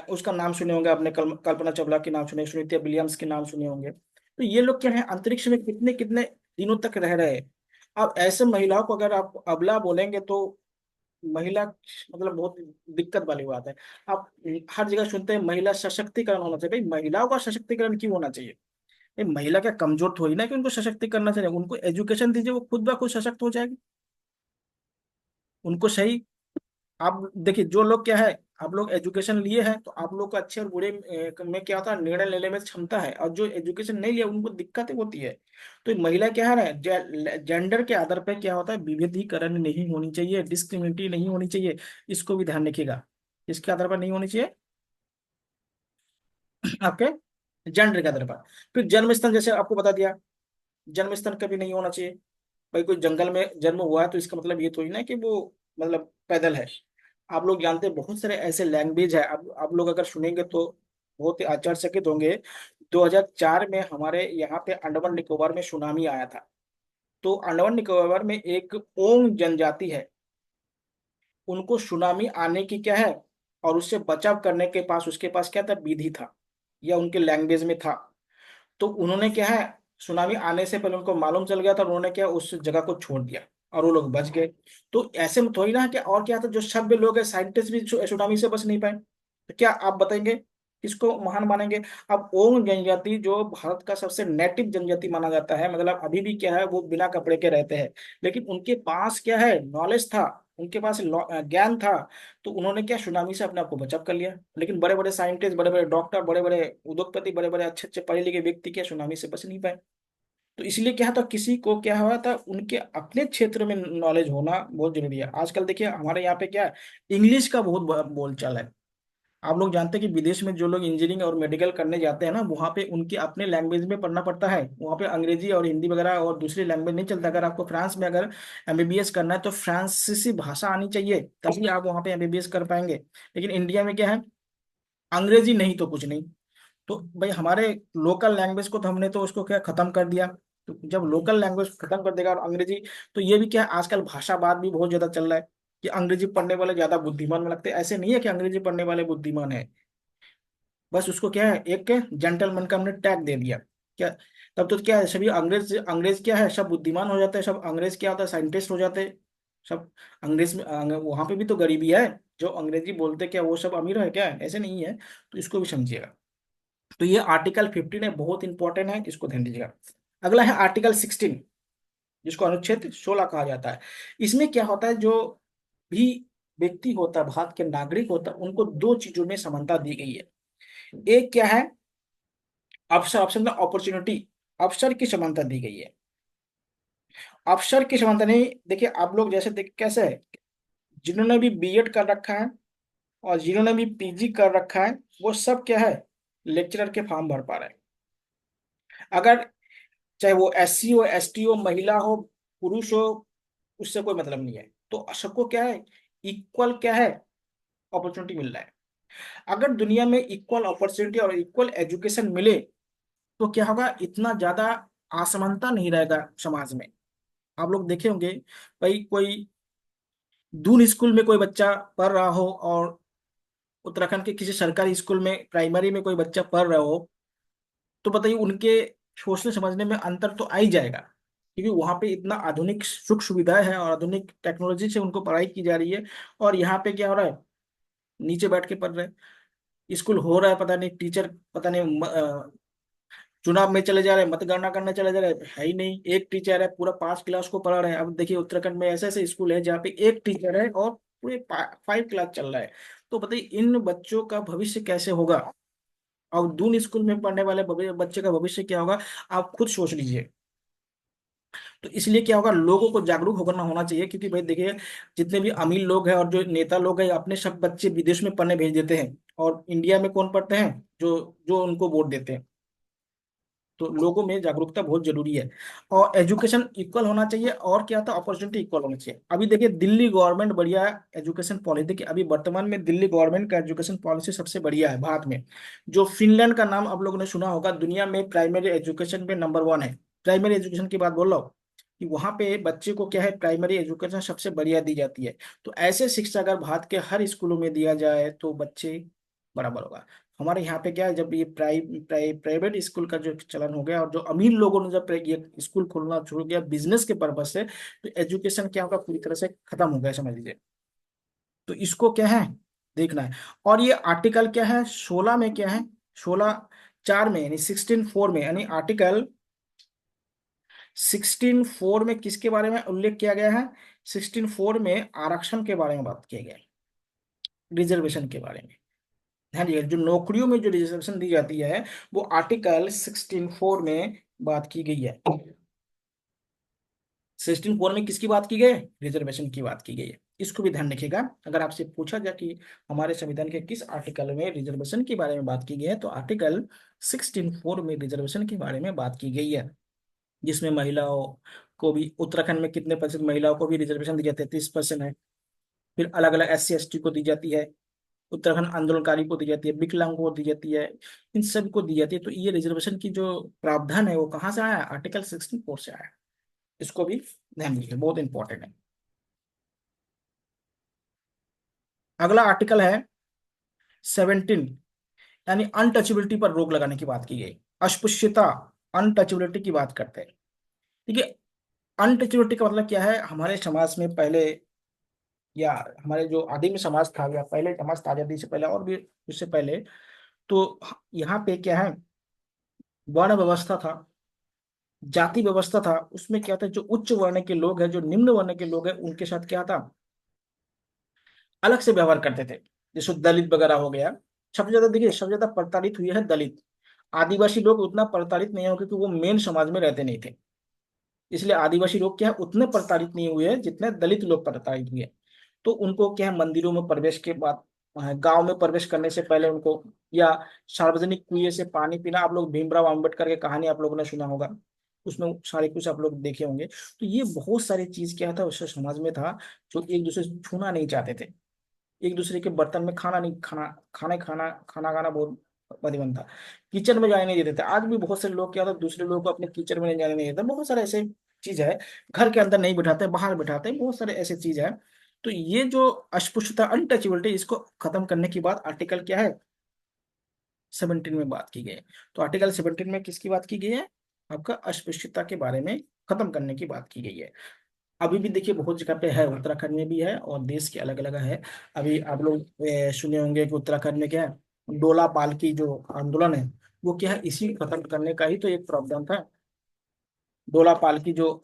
उसका नाम सुने होंगे आपने, कल्पना चावला के नाम सुने, सुनीता विलियम्स के नाम सुने होंगे। तो ये लोग क्या है, अंतरिक्ष में कितने कितने दिनों तक रह रहे हैं। अब ऐसे महिलाओं को अगर आप अबला बोलेंगे तो महिला मतलब बहुत दिक्कत वाली बात है। आप हर जगह सुनते हैं महिला सशक्तिकरण होना चाहिए। भाई महिलाओं का सशक्तिकरण क्यों होना चाहिए। ये महिला क्या कमजोर थोड़ी ना कि उनको सशक्तिकरण करना चाहिए। उनको एजुकेशन दीजिए, वो खुद ब खुद सशक्त हो जाएगी। उनको सही, आप देखिए जो लोग क्या है, आप लोग एजुकेशन लिए हैं तो आप लोग को अच्छे और बुरे में क्या होता है, निर्णय लेने में क्षमता है। और जो एजुकेशन नहीं लिया उनको दिक्कतें होती है। तो महिला क्या है ना, जेंडर के आधार पर क्या होता है, विभेदीकरण नहीं होनी चाहिए, डिस्क्रिमिनेटी नहीं होनी चाहिए। इसको भी ध्यान रखिएगा। इसके आधार पर नहीं होनी चाहिए, आपके जेंडर के आधार पर। फिर जन्म स्थान, जैसे आपको बता दिया, जन्म स्थान कभी नहीं होना चाहिए। भाई कोई जंगल में जन्म हुआ है तो इसका मतलब ये थोड़ी ना कि वो मतलब पैदल है। आप लोग जानते हैं बहुत सारे ऐसे लैंग्वेज है, आप लोग अगर सुनेंगे तो बहुत ही आश्चर्यचकित होंगे। 2004 में हमारे यहाँ पे अंडमान निकोबार में सुनामी आया था। तो अंडमान निकोबार में एक ओंग जनजाति है, उनको सुनामी आने की क्या है और उससे बचाव करने के पास उसके पास क्या था, विधि था, या उनके लैंग्वेज में था। तो उन्होंने क्या है, सुनामी आने से पहले उनको मालूम चल गया था, उन्होंने क्या उस जगह को छोड़ दिया और वो लोग बच गए। तो ऐसे में थोड़ी ना कि और क्या था, जो सभ्य लोग हैं साइंटिस्ट भी सुनामी से बच नहीं पाए, तो क्या आप बताएंगे किसको महान मानेंगे? अब ओंग जनजाति जो भारत का सबसे नेटिव जनजाति माना जाता है, मतलब अभी भी क्या है वो बिना कपड़े के रहते हैं, लेकिन उनके पास क्या है, नॉलेज था, उनके पास ज्ञान था। तो उन्होंने क्या सुनामी से अपने आप को बचाव कर लिया। लेकिन बड़े बड़े साइंटिस्ट, बड़े बड़े डॉक्टर, बड़े बड़े उद्योगपति, बड़े बड़े अच्छे अच्छे पढ़े लिखे व्यक्ति क्या सुनामी से बच नहीं पाए। तो इसलिए क्या था, किसी को क्या हुआ था, उनके अपने क्षेत्र में नॉलेज होना बहुत जरूरी है। आजकल देखिए हमारे यहाँ पे क्या है, इंग्लिश का बहुत बोलचाल है। आप लोग जानते हैं कि विदेश में जो लोग इंजीनियरिंग और मेडिकल करने जाते हैं ना, वहाँ पे उनके अपने लैंग्वेज में पढ़ना पड़ता है। वहाँ पे अंग्रेजी और हिंदी वगैरह और दूसरी लैंग्वेज नहीं चलता। अगर आपको फ्रांस में अगर एमबीबीएस करना है तो फ्रांसीसी भाषा आनी चाहिए, तभी आप वहाँ पे एमबीबीएस कर पाएंगे। लेकिन इंडिया में क्या है, अंग्रेजी नहीं तो कुछ नहीं। तो भाई हमारे लोकल लैंग्वेज को तो हमने तो उसको क्या खत्म कर दिया। तो जब लोकल लैंग्वेज खत्म कर देगा और अंग्रेजी, तो ये भी क्या है, आजकल भाषावाद भी बहुत ज्यादा चल रहा है कि अंग्रेजी पढ़ने वाले ज्यादा बुद्धिमान लगते हैं। ऐसे नहीं है कि अंग्रेजी पढ़ने वाले बुद्धिमान है, बस उसको क्या है, एक जेंटलमैन का हमने टैग दे दिया क्या। तब तो क्या है, सभी अंग्रेज अंग्रेज क्या है, सब बुद्धिमान हो जाते हैं, सब अंग्रेज क्या होता है, साइंटिस्ट हो जाते हैं सब। अंग्रेज में वहां पे भी तो गरीबी है। जो अंग्रेजी बोलते क्या वो सब अमीर है क्या? ऐसे नहीं है। तो इसको भी समझिएगा। तो ये आर्टिकल 15 है, बहुत इंपॉर्टेंट है, इसको ध्यान दीजिएगा। अगला है आर्टिकल 16, जिसको अनुच्छेद 16 कहा जाता है। इसमें क्या होता है, जो भी व्यक्ति होता है, भारत के नागरिक होता है, उनको दो चीजों में समानता दी गई है। एक क्या है, अवसर, ऑप्शन में अपॉर्चुनिटी, अवसर की समानता दी गई है। अवसर की समानता नहीं, देखिए आप लोग जैसे देख कैसे है, जिन्होंने भी बीएड कर रखा है और जिन्होंने भी पीजी कर रखा है, वो सब क्या है, लेक्चरर के फॉर्म भर पा रहे हैं। अगर चाहे वो एससी हो, एसटी हो, महिला हो, पुरुष हो, उससे कोई मतलब नहीं है। तो सबको क्या है, इक्वल क्या है, अपॉर्चुनिटी मिल रहा है। अगर दुनिया में इक्वल अपॉर्चुनिटी और इक्वल एजुकेशन मिले तो क्या होगा, इतना ज्यादा असमानता नहीं रहेगा समाज में। आप लोग देखे होंगे, भाई कोई दून स्कूल में कोई बच्चा पढ़ रहा हो और उत्तराखंड के किसी सरकारी स्कूल में प्राइमरी में कोई बच्चा पढ़ रहा हो, तो बताइए उनके सोचने समझने में अंतर तो आ ही जाएगा। क्योंकि वहां पे इतना आधुनिक सुख सुविधाएं हैं और आधुनिक टेक्नोलॉजी से उनको पढ़ाई की जा रही है। और यहाँ पे क्या हो रहा है, नीचे बैठ के पढ़ रहे हैं, स्कूल हो रहा है, पता नहीं टीचर, पता नहीं चुनाव में चले जा रहे हैं, मतगणना करने चले जा रहे हैं, है ही नहीं। एक टीचर है पूरा 5 क्लास को पढ़ा रहे हैं। अब देखिए उत्तराखंड में ऐसे ऐसे स्कूल है जहाँ पे एक टीचर है और पूरे 5 क्लास चल रहा है। तो बताइए इन बच्चों का भविष्य कैसे होगा, और दून स्कूल में पढ़ने वाले बच्चे का भविष्य क्या होगा, आप खुद सोच लीजिए। तो इसलिए क्या होगा, लोगों को जागरूक होना होना चाहिए। क्योंकि भाई देखिए, जितने भी अमीर लोग हैं और जो नेता लोग हैं, अपने सब बच्चे विदेश में पढ़ने भेज देते हैं, और इंडिया में कौन पढ़ते हैं, जो जो उनको वोट देते हैं। तो लोगों में जागरूकता बहुत जरूरी है। और एजुकेशन इक्वल होना चाहिए, और क्या था, अपॉर्चुनिटी इक्वल होनी चाहिए। अभी देखिए दिल्ली गवर्नमेंट बढ़िया एजुकेशन पॉलिसी, देखिए अभी वर्तमान में दिल्ली गवर्नमेंट का एजुकेशन पॉलिसी सबसे बढ़िया है भारत में। जो फिनलैंड का नाम आप लोगों ने सुना होगा, दुनिया में प्राइमरी एजुकेशन में नंबर 1 है। प्राइमरी एजुकेशन की बात बोल रहा हूँ कि वहां पे बच्चे को क्या है, प्राइमरी एजुकेशन सबसे बढ़िया दी जाती है। तो ऐसे शिक्षा अगर भारत के हर स्कूलों में दिया जाए तो बच्चे बराबर होगा। हमारे यहाँ पे क्या है, जब ये प्राइवेट स्कूल का जो चलन हो गया और जो अमीर लोगों ने जब ये स्कूल खोलना शुरू किया बिजनेस के पर्पज से, तो एजुकेशन क्या होगा, पूरी तरह से खत्म हो गया समझ लीजिए। तो इसको क्या है, देखना है। और ये आर्टिकल क्या है, 16 में क्या है, 16(4) में, यानी 16(4) में, यानी आर्टिकल 16(4) में किसके बारे में उल्लेख किया गया है, 16(4) में आरक्षण के बारे में बात किया गया है, रिजर्वेशन के बारे में। ध्यान दीजिए, जो नौकरियों में जो रिजर्वेशन दी जाती है, वो आर्टिकल 16(4) में बात की गई है। 16(4) में किसकी बात की गई है, रिजर्वेशन की बात की गई है। इसको भी ध्यान रखिएगा। अगर आपसे पूछा जाए कि हमारे संविधान के किस आर्टिकल में रिजर्वेशन के बारे में बात की गई है, तो आर्टिकल 16(4) में रिजर्वेशन के बारे में बात की गई है, जिसमें महिलाओं को भी, उत्तराखंड में कितने प्रतिशत महिलाओं को भी रिजर्वेशन दी जाती है, 30% है। फिर अलग अलग SC ST को दी जाती है, उत्तराखंड आंदोलनकारी को दी जाती है, विकलांगों को दी जाती है, इन सब को दी जाती है। तो ये रिजर्वेशन की जो प्रावधान है वो कहाँ से आया है? आर्टिकल 16(4) से आया है। इसको भी ध्यान दीजिए, बहुत इंपॉर्टेंट है। अगला आर्टिकल है 17, यानी अनटचेबिलिटी पर रोक लगाने की बात की गई। अस्पृश्यता, अनटचेबिलिटी की बात करते हैं। ठीक है, अनटचेबिलिटी का मतलब क्या है? हमारे समाज में पहले, या हमारे जो आदिम समाज था, या पहले समाज था आजादी से पहले और भी उससे पहले, तो यहाँ पे क्या है, वर्ण व्यवस्था था, जाति व्यवस्था था। उसमें क्या था, जो उच्च वर्ण के लोग हैं, जो निम्न वर्ण के लोग हैं, उनके साथ क्या था, अलग से व्यवहार करते थे। जैसे दलित वगैरह हो गया। सबसे ज्यादा देखिए, सबसे ज्यादा प्रताड़ित हुए हैं दलित। आदिवासी लोग उतना प्रताड़ित नहीं हो, क्योंकि वो मेन समाज में रहते नहीं थे, इसलिए आदिवासी लोग क्या है, उतने प्रताड़ित नहीं हुए जितने दलित लोग प्रताड़ित हुए। तो उनको क्या है, मंदिरों में प्रवेश के बाद, गांव में प्रवेश करने से पहले उनको, या सार्वजनिक कुएं से पानी पीना, आप लोग भीमराव अम्बेडकर की कहानी आप लोगों ने सुना होगा, उसमें सारे कुछ आप लोग देखे होंगे। तो ये बहुत सारी चीज क्या था, उस समाज में था, जो एक दूसरे से छूना नहीं चाहते थे। एक दूसरे के बर्तन में खाना नहीं खाना, खाना खाना बहुत प्रतिबंध था। किचन में जाने नहीं देते थे। आज भी बहुत सारे लोग क्या होता है, दूसरे लोगों को अपने किचन में नहीं जाने नहीं देते। बहुत सारे ऐसे चीज है, घर के अंदर नहीं बिठाते, बाहर बिठाते हैं, बहुत सारे ऐसे चीज है। तो ये जो अस्पृश्यता, अनटचेबिलिटी, इसको खत्म करने की बात आर्टिकल क्या है, 17 में बात की गई है। तो आर्टिकल 17 में किसकी बात की गई है? आपका अस्पृश्यता के बारे में खत्म करने की बात की गई है। अभी भी देखिए बहुत जगह पे है, उत्तराखंड में भी है और देश के अलग अलग है। अभी आप लोग सुने होंगे कि उत्तराखंड में क्या है, डोला पालकी जो आंदोलन है, वो क्या है, इसी खत्म करने का ही तो एक प्रावधान था। डोला पालकी जो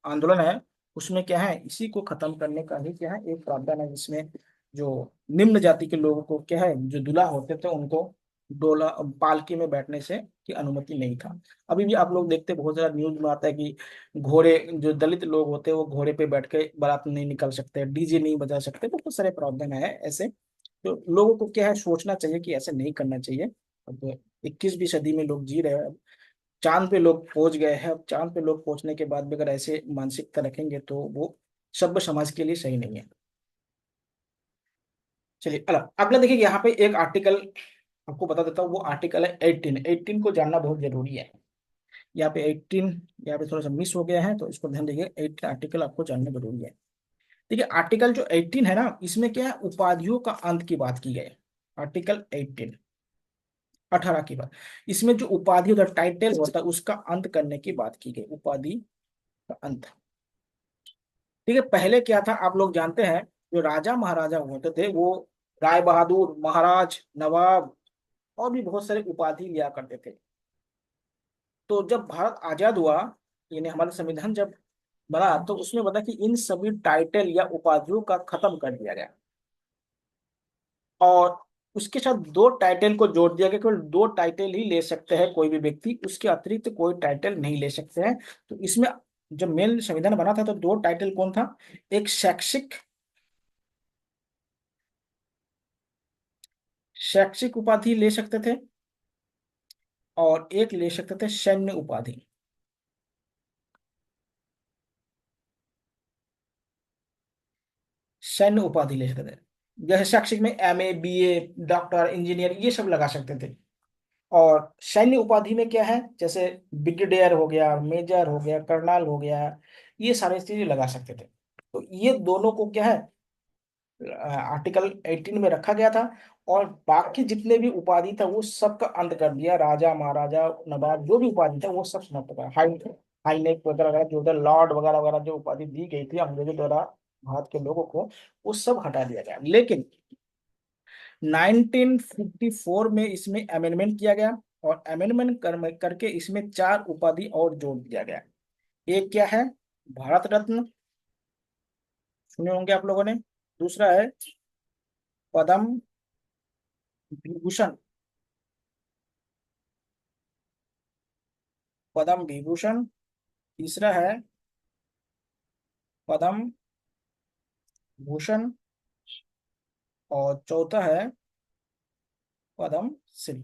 आंदोलन है, उसमें क्या है, इसी को खत्म करने का ही क्या है, एक प्रावधान है, जिसमें जो निम्न जाति के लोगों को क्या है, जो दूल्हा होते थे, उनको डोला पालकी में बैठने से की अनुमति नहीं था। अभी भी आप लोग देखते, बहुत सारा न्यूज में आता है कि घोड़े, जो दलित लोग होते हैं वो घोड़े पे बैठ के बारात नहीं निकल सकते, डीजे नहीं बजा सकते, बहुत सारे प्रावधान है ऐसे। तो लोगों को क्या है, सोचना चाहिए कि ऐसे नहीं करना चाहिए। अब 21वीं सदी में लोग जी रहे हैं। चांद पे लोग पहुंच गए हैं। अब चांद पे लोग पहुंचने के बाद भी अगर ऐसे मानसिकता रखेंगे, तो वो सभ्य समाज के लिए सही नहीं है। चलिए अगला अगला देखिए, यहाँ पे एक आर्टिकल आपको बता देता हूँ। वो आर्टिकल है 18। 18 को जानना बहुत जरूरी है। यहाँ पे 18, यहाँ पे थोड़ा सा मिस हो गया है, तो इसको ध्यान दीजिए। 18 आर्टिकल आपको जानना जरूरी है। देखिए आर्टिकल जो 18 है ना, इसमें क्या है, उपाधियों का अंत की बात की गई है। आर्टिकल 18, 18 की बात, इसमें जो उपाधि होता है, टाइटल होता है, उसका अंत करने की बात की गई, उपाधि का अंत। ठीक है, पहले क्या था आप लोग जानते हैं, जो राजा महाराजा होते थे वो राय बहादुर, महाराज, नवाब और भी बहुत सारे उपाधि लिया करते थे। तो जब भारत आजाद हुआ, यानी हमारा संविधान जब बना, तो उसमें बता कि इन सभी टाइटल या उपाधियों का खत्म कर दिया गया, और उसके साथ दो टाइटल को जोड़ दिया गया। केवल दो टाइटल ही ले सकते हैं कोई भी व्यक्ति, उसके अतिरिक्त कोई टाइटल नहीं ले सकते हैं। तो इसमें जब मेन संविधान बना था, तो दो टाइटल कौन था, एक शैक्षिक, शैक्षिक उपाधि ले सकते थे, और एक ले सकते थे सैन्य उपाधि। सैन्य उपाधि ले सकते थे। जैसे शैक्षिक में MA BA, डॉक्टर, इंजीनियर, ये सब लगा सकते थे। और सैन्य उपाधि में क्या है, जैसे ब्रिगेडियर हो गया, मेजर हो गया, कर्नल हो गया, ये सारे चीजें लगा सकते थे। तो ये दोनों को क्या है, आर्टिकल 18 में रखा गया था। और बाकी जितने भी उपाधि था, वो सबका अंत कर दिया। राजा महाराजा नवाब जो भी उपाधि था, वो सब समाप्त कर, हाई हाई नेक वगैरह वगैरह, जो उधर लॉर्ड वगैरह वगैरह जो उपाधि दी गई थी अंग्रेजों द्वारा भारत के लोगों को, वो सब हटा दिया गया। लेकिन 1954 में इसमें अमेंडमेंट किया गया, और अमेंडमेंट करके इसमें चार उपाधि और जोड़ दिया गया। एक क्या है, भारत रत्न, सुने होंगे आप लोगों ने। दूसरा है पद्म विभूषण, पद्म विभूषण। तीसरा है पद्म भूषण, और चौथा है पद्म श्री।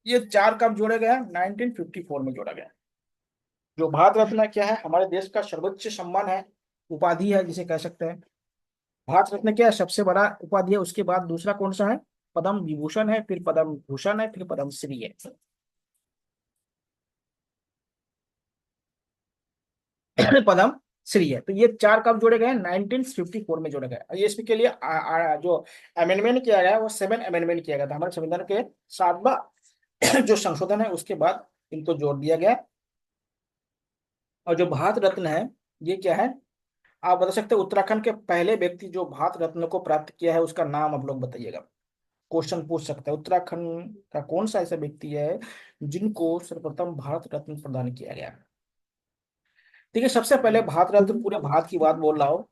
ये चार कब जोड़े गए? 1954 में जोड़ा गया। जो भारत रत्न क्या है, हमारे देश का सर्वोच्च सम्मान है, उपाधि है जिसे कह सकते हैं। भारत रत्न क्या है, सबसे बड़ा उपाधि है। उसके बाद दूसरा कौन सा है? पद्म विभूषण है, फिर पद्म भूषण है, फिर पद्म श्री है। पद्म श्री है। तो ये चार कब जोड़े गए? 1954 में जोड़े गए। और ये इसके लिए जो अमेंडमेंट किया गया है वो 7 अमेंडमेंट किया गया था हमारे संविधान के 7वां जो संशोधन है उसके बाद इनको जोड़ दिया गया। और जो भारत रत्न है ये क्या है, आप बता सकते हैं उत्तराखंड के पहले व्यक्ति जो भारत रत्न को प्राप्त किया है उसका नाम आप लोग बताइएगा। क्वेश्चन पूछ सकते हैं, उत्तराखंड का कौन सा ऐसा व्यक्ति है जिनको सर्वप्रथम भारत रत्न प्रदान किया गया। ठीक है, सबसे पहले भारत रत्न पूरे भारत की बात बोल रहा हूँ।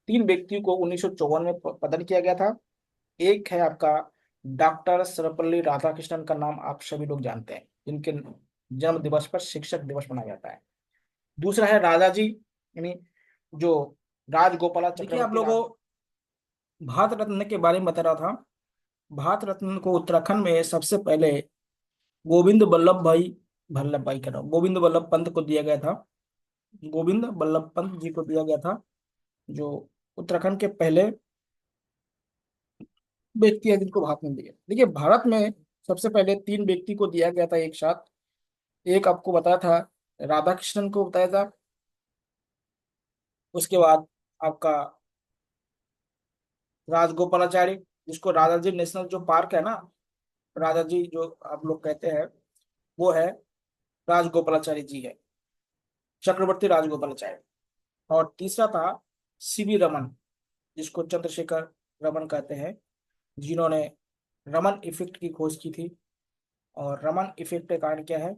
तीन व्यक्तियों को 1954 में प्रदान किया गया था। एक है आपका डॉक्टर सर्वपल्ली राधाकृष्णन, का नाम आप सभी लोग जानते हैं, जिनके जन्म दिवस पर शिक्षक दिवस मनाया जाता है। दूसरा है राजा जी, यानी जो राजगोपालाचारी। देखिए आप लोगों को भारत रत्न के बारे में बता रहा था। भारत रत्न को उत्तराखंड में सबसे पहले गोविंद वल्लभ पंत को दिया गया था। गोविंद वल्लभ पंत जी को दिया गया था, जो उत्तराखंड के पहले व्यक्ति है जिनको भारत में दिया। देखिए भारत में सबसे पहले तीन व्यक्ति को दिया गया था एक साथ। एक आपको बताया था, राधा कृष्णन को बताया था। उसके बाद आपका राजगोपालाचारी, जिसको राजा जी नेशनल जो पार्क है ना, राजा जी जो आप लोग कहते हैं, वो है राजगोपालाचारी जी है, चक्रवर्ती राजगोपालाचारी। और तीसरा था सीवी रमन, जिसको चंद्रशेखर रमन कहते हैं, जिन्होंने रमन इफेक्ट की खोज की थी। और रमन इफेक्ट के कारण क्या है,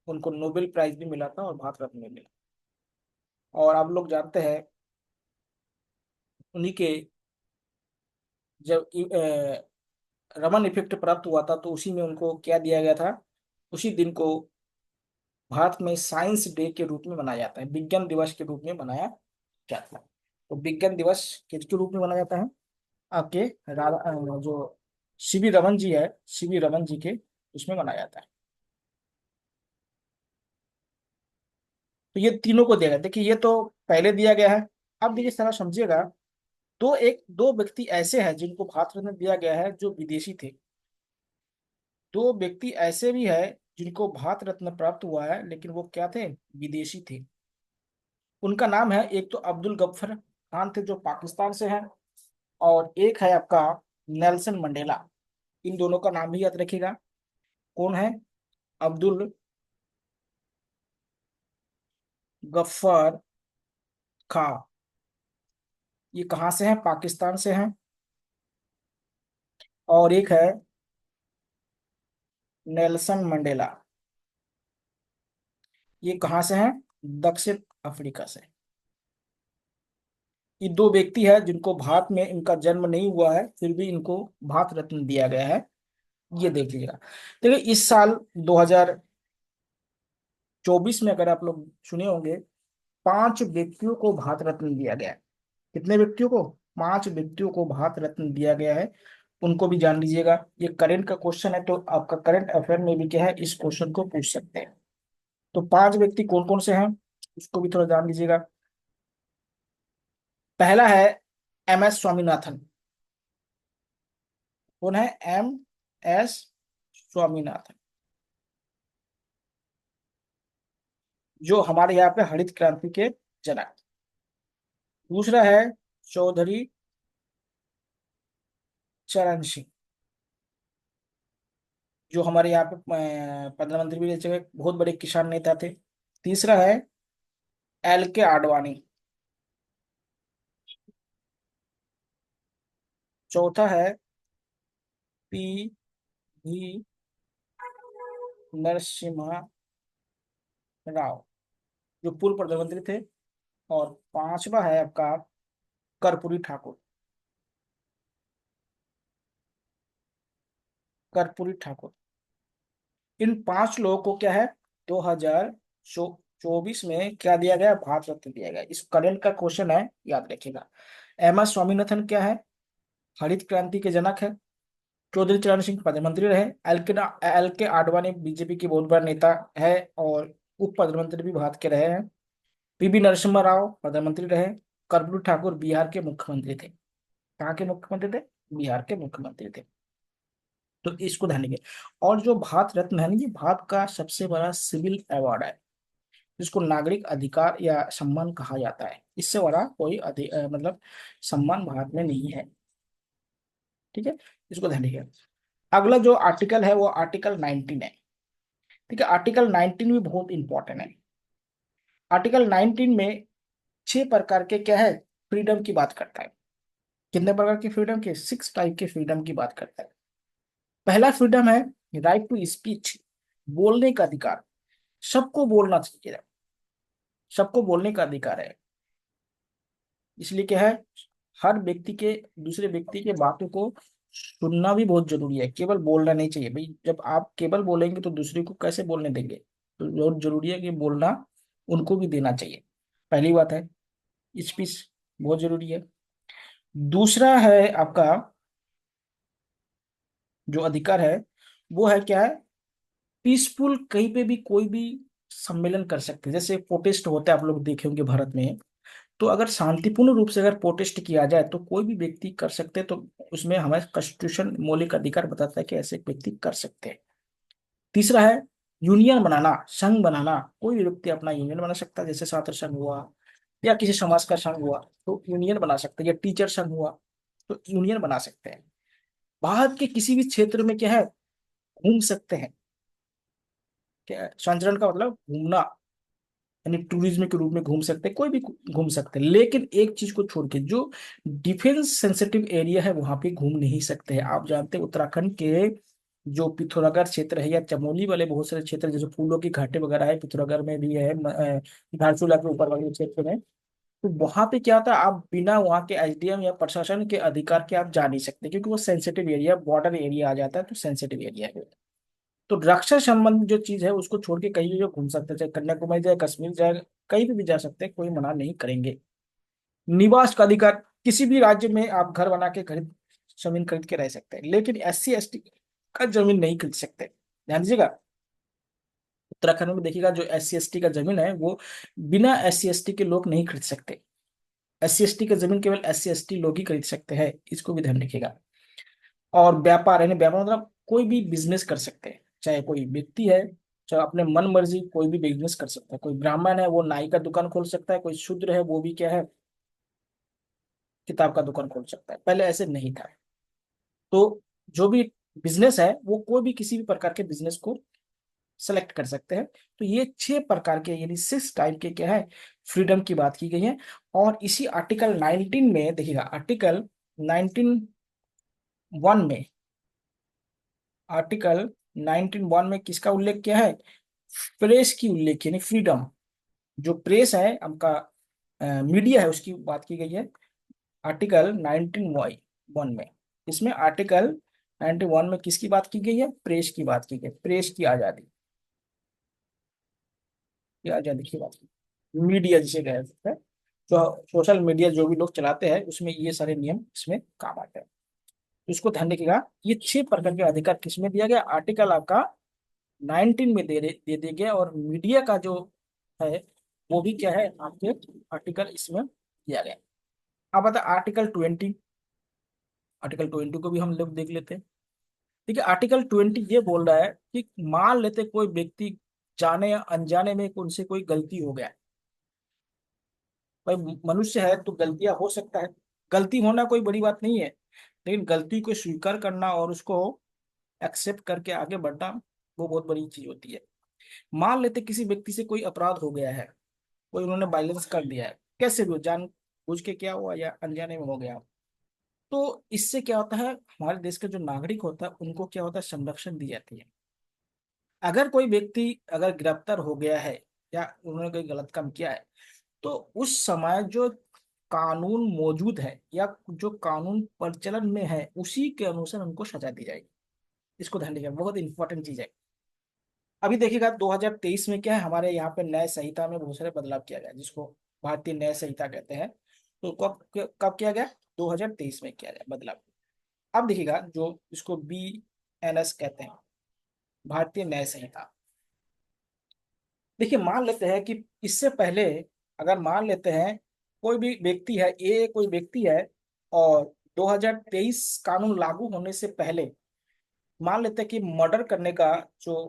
उनको नोबेल प्राइज भी मिला था और भारत रत्न भी मिला। और आप लोग जानते हैं उन्हीं के जब रमन इफेक्ट प्राप्त हुआ था तो उसी में उनको क्या दिया गया था, उसी दिन को भारत में साइंस डे के रूप में मनाया जाता है, विज्ञान दिवस के रूप में मनाया जाता है। तो विज्ञान दिवस किसके रूप में मनाया जाता है? आपके जो सीवी रमन जी है, सीवी रमन जी के उसमें मनाया जाता है। तो ये तीनों को दिया गया। देखिए ये तो पहले दिया गया है। अब देखिए सारा समझिएगा, दो व्यक्ति ऐसे हैं जिनको भारत रत्न दिया गया है जो विदेशी थे। दो व्यक्ति ऐसे भी है जिनको भारत रत्न प्राप्त हुआ है लेकिन वो क्या थे, विदेशी थे। उनका नाम है, एक तो अब्दुल गफ्फर खान थे जो पाकिस्तान से हैं, और एक है आपका नेल्सन मंडेला। इन दोनों का नाम भी याद रखिएगा। कौन है? अब्दुल गफ्फार खां। ये कहाँ से हैं? पाकिस्तान से हैं। और एक है नेल्सन मंडेला। ये कहाँ से हैं? दक्षिण अफ्रीका से। ये दो व्यक्ति है जिनको भारत में इनका जन्म नहीं हुआ है फिर भी इनको भारत रत्न दिया गया है। ये देख लीजिएगा। देखिए इस साल 2024 में अगर आप लोग सुने होंगे, 5 व्यक्तियों को भारत रत्न दिया गया है। कितने व्यक्तियों को? 5 व्यक्तियों को भारत रत्न दिया गया है। उनको भी जान लीजिएगा। ये करंट का क्वेश्चन है तो आपका करंट अफेयर में भी क्या है, इस क्वेश्चन को पूछ सकते हैं। तो 5 व्यक्ति कौन कौन से हैं उसको भी थोड़ा जान लीजिएगा। पहला है MS स्वामीनाथन। कौन है? MS स्वामीनाथन, जो हमारे यहाँ पे हरित क्रांति के जनक। दूसरा है चौधरी चरण सिंह, जो हमारे यहाँ पे प्रधानमंत्री भी रह चुके, बहुत बड़े किसान नेता थे। तीसरा है LK आडवाणी। चौथा है PV नरसिम्हा राव, जो पूर्व प्रधानमंत्री थे। और पांचवा है आपका कर्पूरी ठाकुर। कर्पूरी ठाकुर, इन 5 लोगों को क्या है, 2024 में क्या दिया गया? भारत रत्न दिया गया। इस करंट का क्वेश्चन है, याद रखिएगा। एम एस स्वामीनाथन क्या है, हरित क्रांति के जनक है। चौधरी चरण सिंह प्रधानमंत्री रहे। एल के आडवाणी बीजेपी के बहुत बड़ा नेता है और उप प्रधानमंत्री भी भारत के रहे हैं। पीवी नरसिम्हा राव प्रधानमंत्री रहे। कर्पूरी ठाकुर बिहार के मुख्यमंत्री थे। कहाँ के मुख्यमंत्री थे? बिहार के मुख्यमंत्री थे। तो इसको ध्यान रखिए। और जो भारत रत्न है ना, ये भारत का सबसे बड़ा सिविल अवार्ड है, जिसको नागरिक अधिकार या सम्मान कहा जाता है। इससे बड़ा कोई मतलब सम्मान भारत में नहीं है। ठीक है, इसको ध्यान रखिए। अगला जो आर्टिकल है वो आर्टिकल 19 है। ठीक है, आर्टिकल 19 भी बहुत इंपॉर्टेंट है। आर्टिकल 19 में 6 प्रकार के क्या है, फ्रीडम की बात करता है। कितने प्रकार की फ्रीडम के? 6 टाइप के फ्रीडम की बात करता है। पहला फ्रीडम है राइट टू स्पीच, बोलने का अधिकार। सबको बोलना चाहिए, सबको बोलने का अधिकार है। इसलिए क्या है, हर व्यक्ति के, दूसरे व्यक्ति के बातों को सुनना भी बहुत जरूरी है, केवल बोलना नहीं चाहिए भाई। जब आप केवल बोलेंगे तो दूसरे को कैसे बोलने देंगे? तो बहुत जरूरी है कि बोलना उनको भी देना चाहिए। पहली बात है, स्पीच बहुत जरूरी है। दूसरा है आपका जो अधिकार है वो है क्या है, पीसफुल, कहीं पे भी कोई भी सम्मेलन कर सकते हैं। जैसे प्रोटेस्ट होता है, आप लोग देखे होंगे भारत में। तो अगर शांतिपूर्ण रूप से अगर प्रोटेस्ट किया जाए तो कोई भी व्यक्ति कर सकते हैं। तो उसमें हमारे कॉन्स्टिट्यूशन मौलिक अधिकार बताता है कि ऐसे व्यक्ति कर सकते हैं। तीसरा है यूनियन बनाना, संघ बनाना। कोई भी व्यक्ति अपना यूनियन बना सकता है, जैसे छात्र संघ हुआ या किसी समाज का संघ हुआ तो यूनियन बना सकते हैं, या टीचर संघ हुआ तो यूनियन बना सकते हैं। भारत के किसी भी क्षेत्र में क्या है, घूम सकते हैं। क्या है? संचरण का मतलब घूमना, यानी टूरिज्म के रूप में घूम सकते हैं, कोई भी घूम सकते हैं। लेकिन एक चीज को छोड़ के, जो डिफेंस सेंसिटिव एरिया है वहां पे घूम नहीं सकते हैं। आप जानते हैं उत्तराखंड के जो पिथौरागढ़ क्षेत्र है या चमोली वाले बहुत सारे क्षेत्र, जैसे फूलों की घाटी वगैरह है, पिथौरागढ़ में भी है, धारचूला के ऊपर वाले क्षेत्र में। तो वहां पे क्या होता है, आप बिना वहां के एसडीएम या प्रशासन के अधिकार के आप जा नहीं सकते, क्योंकि वो सेंसिटिव एरिया, बॉर्डर एरिया आ जाता है, तो सेंसिटिव एरिया है। तो रक्षा संबंधी जो चीज है उसको छोड़ के कहीं भी जो घूम सकते हैं, चाहे कन्याकुमारी जाए, कश्मीर जाए, कहीं भी जा सकते हैं, कोई मना नहीं करेंगे। निवास का अधिकार, किसी भी राज्य में आप घर बना के खरीद, जमीन खरीद के रह सकते हैं। लेकिन एससी एसटी का जमीन नहीं खरीद सकते, ध्यान दीजिएगा। उत्तराखंड में देखिएगा, जो एससी एसटी का जमीन है वो बिना एससी एसटी के लोग नहीं खरीद सकते। एससी एसटी का जमीन केवल एससी एसटी लोग ही खरीद सकते हैं, इसको भी ध्यान रखिएगा। और व्यापार, यानी व्यापार मतलब कोई भी बिजनेस कर सकते हैं, चाहे कोई व्यक्ति है, चाहे अपने मन मर्जी कोई भी बिजनेस कर सकता है। कोई ब्राह्मण है वो नाई का दुकान खोल सकता है, कोई शूद्र है वो भी क्या है, किताब का दुकान खोल सकता है। पहले ऐसे नहीं था। तो जो भी बिजनेस है वो कोई भी किसी भी प्रकार के बिजनेस को सेलेक्ट कर सकते हैं। तो ये 6 प्रकार के, यानी 6 टाइप के क्या है, फ्रीडम की बात की गई है। और इसी आर्टिकल 19 में देखिएगा, आर्टिकल 19(1) में, आर्टिकल 19(1) में किसका उल्लेख किया है, प्रेस की उल्लेख, यानी फ्रीडम। जो प्रेस है आपका, मीडिया है, उसकी बात की गई है आर्टिकल 19(1) में। इसमें आर्टिकल 91 में किसकी बात की गई है, प्रेस की बात की गई, प्रेस की आजादी, की आजादी की बात की, मीडिया जिसे कह सकते हैं। जो सोशल मीडिया जो भी लोग चलाते हैं उसमें ये सारे नियम इसमें काम आते हैं। तो इसको ध्यान रखिएगा। ये 6 प्रकार के अधिकार किसमें दिया गया, आर्टिकल आपका 19 में दे दिया गया। और मीडिया का जो है वो भी क्या है, आपके आर्टिकल इसमें दिया गया। अब आता आर्टिकल 20। आर्टिकल 20 को भी हम लोग देख लेते हैं। ठीक है, आर्टिकल 20 ये बोल रहा है कि मान लेते कोई व्यक्ति जाने या अनजाने में उनसे कोई गलती हो गया। भाई मनुष्य है तो गलतियां हो सकता है, गलती होना कोई बड़ी बात नहीं है। लेकिन गलती को स्वीकार करना और उसको एक्सेप्ट करके आगे बढ़ना, वो बहुत बड़ी चीज होती है। मान लेते किसी व्यक्ति से कोई अपराध हो गया है, कोई उन्होंने वायलेंस कर दिया है, कैसे भी हो, जान बुझ के क्या हुआ या अनजाने में हो गया, तो इससे क्या होता है, हमारे देश का जो नागरिक होता है उनको क्या होता है, संरक्षण दी जाती है। अगर कोई व्यक्ति अगर गिरफ्तार हो गया है या उन्होंने कोई गलत काम किया है, तो उस समय जो कानून मौजूद है या जो कानून प्रचलन में है उसी के अनुसार उनको सजा दी जाएगी। इसको ध्यान रखिएगा, बहुत इंपॉर्टेंट चीज है। अभी देखिएगा 2023 में क्या है, हमारे यहाँ पे न्याय संहिता में बहुत सारे बदलाव किया गया, जिसको भारतीय न्याय संहिता कहते हैं। तो कब कब किया गया? 2023 में किया गया बदलाव। अब देखिएगा, जो इसको BNS कहते हैं, भारतीय न्याय संहिता। देखिए, मान लेते हैं कि इससे पहले, अगर मान लेते हैं कोई भी व्यक्ति है, ये कोई व्यक्ति है, और 2023 कानून लागू होने से पहले मान लेते हैं कि मर्डर करने का, जो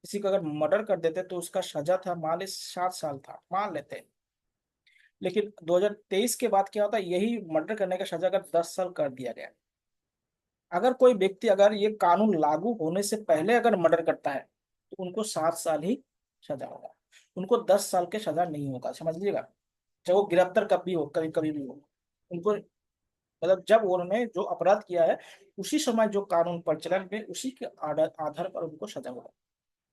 किसी को अगर मर्डर कर देते तो उसका सजा था, मान ले 7 साल था, मान लेते हैं। लेकिन 2023 के बाद क्या होता है, यही मर्डर करने का सजा अगर 10 साल कर दिया गया। अगर कोई व्यक्ति, अगर ये कानून लागू होने से पहले अगर मर्डर करता है तो उनको 7 साल ही सजा होगा, उनको 10 साल के सजा नहीं होगा, समझ लीजिएगा। चाहे वो गिरफ्तार कभी हो, कभी कभी भी हो, उनको मतलब जब उन्होंने जो अपराध किया है उसी समय जो कानून प्रचलन में, उसी के आधार पर उनको सजा होगा।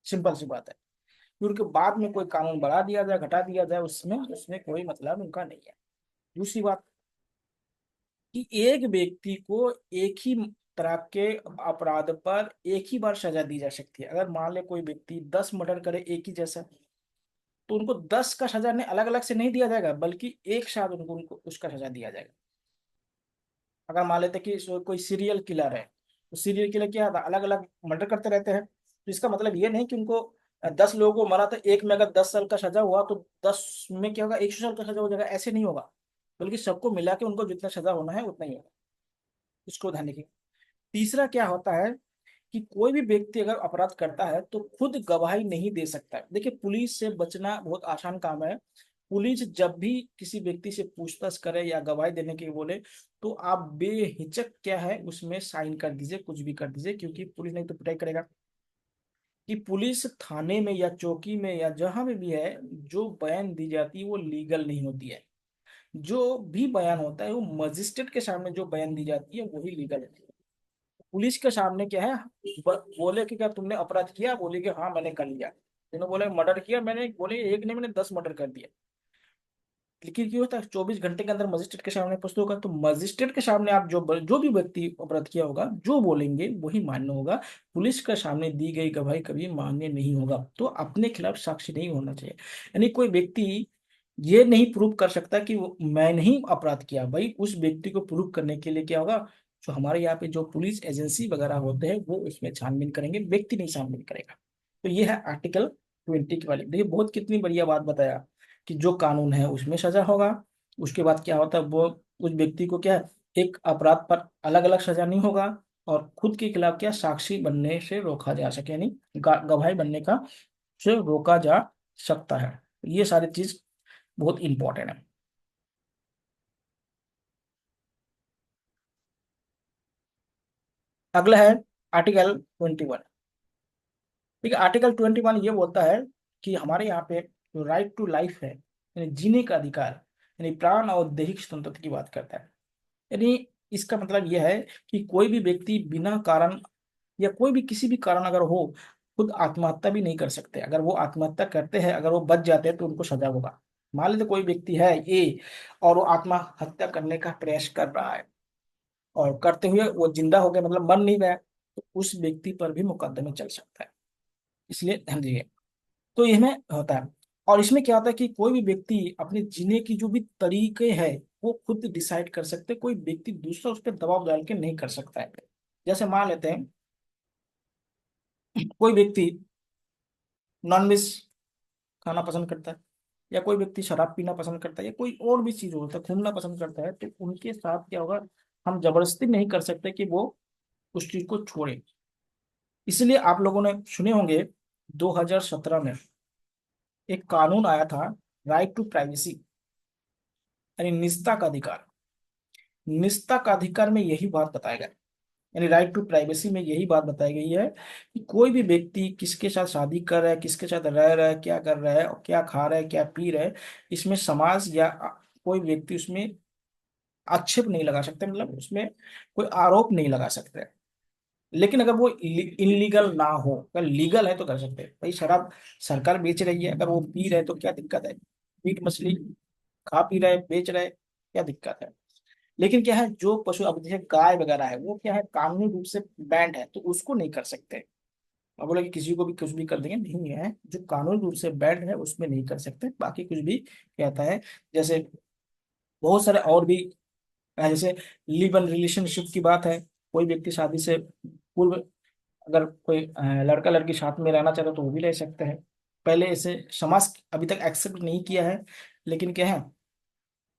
सिंपल सी बात है। फिर उनके बाद में कोई कानून बढ़ा दिया जाए, घटा दिया जाए, उसमें उसमें कोई मतलब उनका नहीं है। दूसरी बात कि एक व्यक्ति को एक ही तरह के अपराध पर एक ही बार सजा दी जा सकती है। अगर मान ले कोई व्यक्ति 10 मर्डर करे एक ही जैसा, तो उनको 10 का सजा नहीं, अलग अलग से नहीं दिया जाएगा, बल्कि एक साथ उनको उनको उसका सजा दिया जाएगा। अगर मान लेते कि कोई सीरियल किलर है, तो सीरियल किलर क्या अलग अलग मर्डर करते रहते हैं, तो इसका मतलब ये नहीं कि उनको 10 लोगों को मारा तो एक में अगर 10 साल का सजा हुआ तो 10 में क्या होगा, 100 साल का सजा हो जाएगा, ऐसे नहीं होगा। बल्कि सबको मिला के उनको जितना सजा होना है उतना ही होगा। इसको ध्यान रखिए। तीसरा क्या होता है कि कोई भी व्यक्ति अगर अपराध करता है तो खुद गवाही नहीं दे सकता है। देखिए, पुलिस से बचना बहुत आसान काम है। पुलिस जब भी किसी व्यक्ति से पूछताछ करे या गवाही देने के लिए बोले, तो आप बेहिचक क्या है उसमें साइन कर दीजिए, कुछ भी कर दीजिए, क्योंकि पुलिस नहीं तो पिटाई करेगा। कि पुलिस थाने में या चौकी में या जहां भी है, जो बयान दी जाती है वो लीगल नहीं होती है। जो भी बयान होता है वो मजिस्ट्रेट के सामने जो बयान दी जाती है वही लीगल होती है। पुलिस के सामने क्या है, बोले कि क्या तुमने अपराध किया, बोले कि हाँ मैंने कर लिया। तुमने बोले मर्डर किया, मैंने बोले एक नहीं मैंने 10 मर्डर कर दिया। लेकिन क्यों होता है, 24 घंटे के अंदर मजिस्ट्रेट के सामने प्रस्तुत होगा, तो मजिस्ट्रेट के सामने आप जो भी व्यक्ति अपराध किया होगा जो बोलेंगे वही मान्य होगा। पुलिस के सामने दी गई गवाही कभी मान्य नहीं होगा। तो अपने खिलाफ साक्ष्य नहीं होना चाहिए। यानी कोई व्यक्ति ये नहीं प्रूव कर सकता कि मैंने ही अपराध किया। भाई उस व्यक्ति को प्रूव करने के लिए क्या होगा, जो हमारे यहाँ पे जो पुलिस एजेंसी वगैरह होते हैं वो इसमें छानबीन करेंगे, व्यक्ति नहीं छानबीन करेगा। तो ये है आर्टिकल 20 की वाली। देखिए, बहुत कितनी बढ़िया बात बताया कि जो कानून है उसमें सजा होगा। उसके बाद क्या होता है, वो उस व्यक्ति को क्या है, एक अपराध पर अलग अलग सजा नहीं होगा, और खुद के खिलाफ क्या साक्षी बनने से रोका जा सके, यानी गवाही बनने का से रोका जा सकता है। ये सारी चीज बहुत इंपॉर्टेंट है। अगला है आर्टिकल 21। ठीक है, आर्टिकल 21 ये बोलता है कि हमारे यहाँ पे जो राइट टू लाइफ है, यानी जीने का अधिकार, यानी प्राण और दैहिक स्वतंत्रता की बात करता है। यानी इसका मतलब यह है कि कोई भी व्यक्ति बिना कारण या कोई भी किसी भी कारण अगर हो, खुद आत्महत्या भी नहीं कर सकते। अगर वो आत्महत्या करते हैं, अगर वो बच जाते हैं तो उनको सजा होगा। मान लीजिए कोई व्यक्ति है ए, और वो आत्महत्या करने का प्रयास कर रहा है, और करते हुए वो जिंदा हो गया, मतलब मर नहीं गया, तो उस व्यक्ति पर भी मुकदमे चल सकता है। इसलिए ध्यान दीजिए। तो इसमें होता है, और इसमें क्या होता है कि कोई भी व्यक्ति अपने जीने की जो भी तरीके हैं वो खुद डिसाइड कर सकते हैं। कोई व्यक्ति दूसरा उस पर दबाव डाल के नहीं कर सकता है। जैसे मान लेते हैं कोई व्यक्ति नॉनवेज खाना पसंद करता है, या कोई व्यक्ति शराब पीना पसंद करता है, या कोई और भी चीज होता है, घूमना पसंद करता है, तो उनके साथ क्या होगा, हम जबरदस्ती नहीं कर सकते कि वो उस चीज को छोड़े। इसलिए आप लोगों ने सुने होंगे 2017 में एक कानून आया था, राइट टू प्राइवेसी, यानी निजता का अधिकार। निजता का अधिकार में यही बात बताया गया, यानी राइट टू प्राइवेसी में यही बात बताई गई है कि कोई भी व्यक्ति किसके साथ शादी कर रहा है, किसके साथ रह रहा है, क्या कर रहा है, और क्या खा रहा है, क्या पी रहा है, इसमें समाज या कोई व्यक्ति उसमें आक्षेप नहीं लगा सकते, मतलब उसमें कोई आरोप नहीं लगा सकते। लेकिन अगर वो इनलीगल ना हो, अगर लीगल है तो कर सकते हैं। भाई शराब सरकार बेच रही है, अगर वो पी रहे तो क्या दिक्कत है? मीट मछली खा पी रहे, बेच रहे, क्या दिक्कत है? लेकिन क्या है, जो पशु, अब जैसे गाय वगैरह है, वो क्या है कानूनी रूप से बैंड है, तो उसको नहीं कर सकते। अब बोले कि किसी को भी कुछ भी कर देंगे, नहीं है, जो कानूनी रूप से बैंड है उसमें नहीं कर सकते। बाकी कुछ भी कहता है, जैसे बहुत सारे और भी जैसे लिव इन रिलेशनशिप की बात है, कोई व्यक्ति शादी से पूर्व अगर कोई लड़का लड़की साथ में रहना चाहता है तो वो भी रह सकते हैं। पहले इसे समाज अभी तक एक्सेप्ट नहीं किया है, लेकिन क्या है,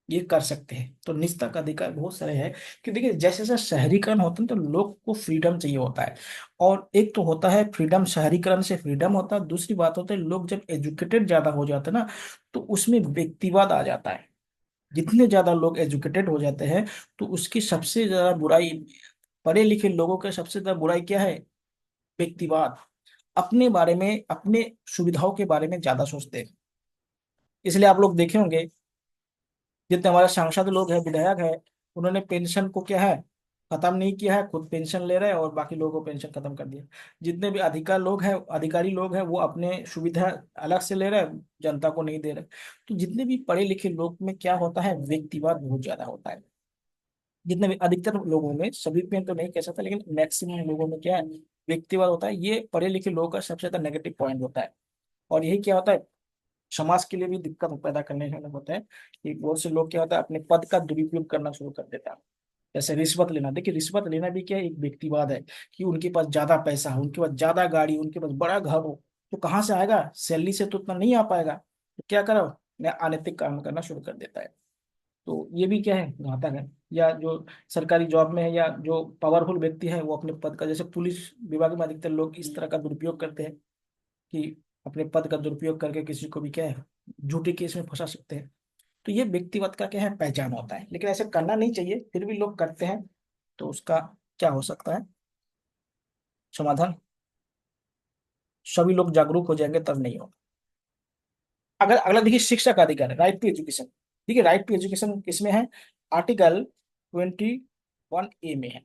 ये कर सकते हैं। तो निजता का अधिकार बहुत सारे हैं कि देखिए जैसे जैसे शहरीकरण होता है तो लोग को फ्रीडम चाहिए होता है। और एक तो होता है फ्रीडम, शहरीकरण से फ्रीडम होता है, दूसरी बात होता है लोग जब एजुकेटेड ज्यादा हो जाते हैं ना, तो उसमें व्यक्तिवाद आ जाता है। जितने ज्यादा लोग एजुकेटेड हो जाते हैं तो उसकी सबसे ज्यादा बुराई, पढ़े लिखे लोगों का सबसे ज्यादा बुराई क्या है, व्यक्तिवाद। अपने बारे में, अपने सुविधाओं के बारे में ज्यादा सोचते हैं। इसलिए आप लोग देखे होंगे जितने हमारे सांसद लोग हैं, विधायक है, उन्होंने पेंशन को क्या है, खत्म नहीं किया है, खुद पेंशन ले रहे हैं और बाकी लोगों को पेंशन खत्म कर दिया। जितने भी अधिकार लोग हैं, अधिकारी लोग हैं, वो अपने सुविधा अलग से ले रहे हैं, जनता को नहीं दे रहे। तो जितने भी पढ़े लिखे लोग में क्या होता है, व्यक्तिवाद बहुत ज्यादा होता है। जितने भी अधिकतर लोगों में, सभी पे तो नहीं कह सकता लेकिन मैक्सिमम लोगों में क्या है, व्यक्तिवाद होता है। ये पढ़े लिखे लोगों का सबसे ज्यादा नेगेटिव पॉइंट होता है। और यही क्या होता है, समाज के लिए भी दिक्कत पैदा करने वाला होता है कि बहुत से लोग क्या होता है अपने पद का दुरुपयोग करना शुरू कर देता है। जैसे रिश्वत लेना, देखिए रिश्वत लेना भी क्या है, एक व्यक्तिवाद है कि उनके पास ज्यादा पैसा हो, उनके पास ज्यादा गाड़ी, उनके पास बड़ा घर हो, तो कहाँ से आएगा, सैलरी से तो उतना नहीं आ पाएगा, तो क्या करो, अनैतिक काम करना शुरू कर देता है। तो ये भी क्या है, घातक है। या जो सरकारी जॉब में है या जो पावरफुल व्यक्ति है, वो अपने पद का, जैसे पुलिस विभाग में अधिकतर लोग इस तरह का दुरुपयोग करते हैं कि अपने पद का दुरुपयोग करके किसी को भी क्या है, झूठे केस में फंसा सकते हैं। तो ये व्यक्तिगत का क्या है, पहचान होता है, लेकिन ऐसे करना नहीं चाहिए, फिर भी लोग करते हैं। तो उसका क्या हो सकता है समाधान, सभी लोग जागरूक हो जाएंगे तब नहीं होगा। अगर अगला देखिए, शिक्षा का अधिकार है, राइट टू एजुकेशन। देखिए राइट टू एजुकेशन किसमें है, आर्टिकल 21A में है।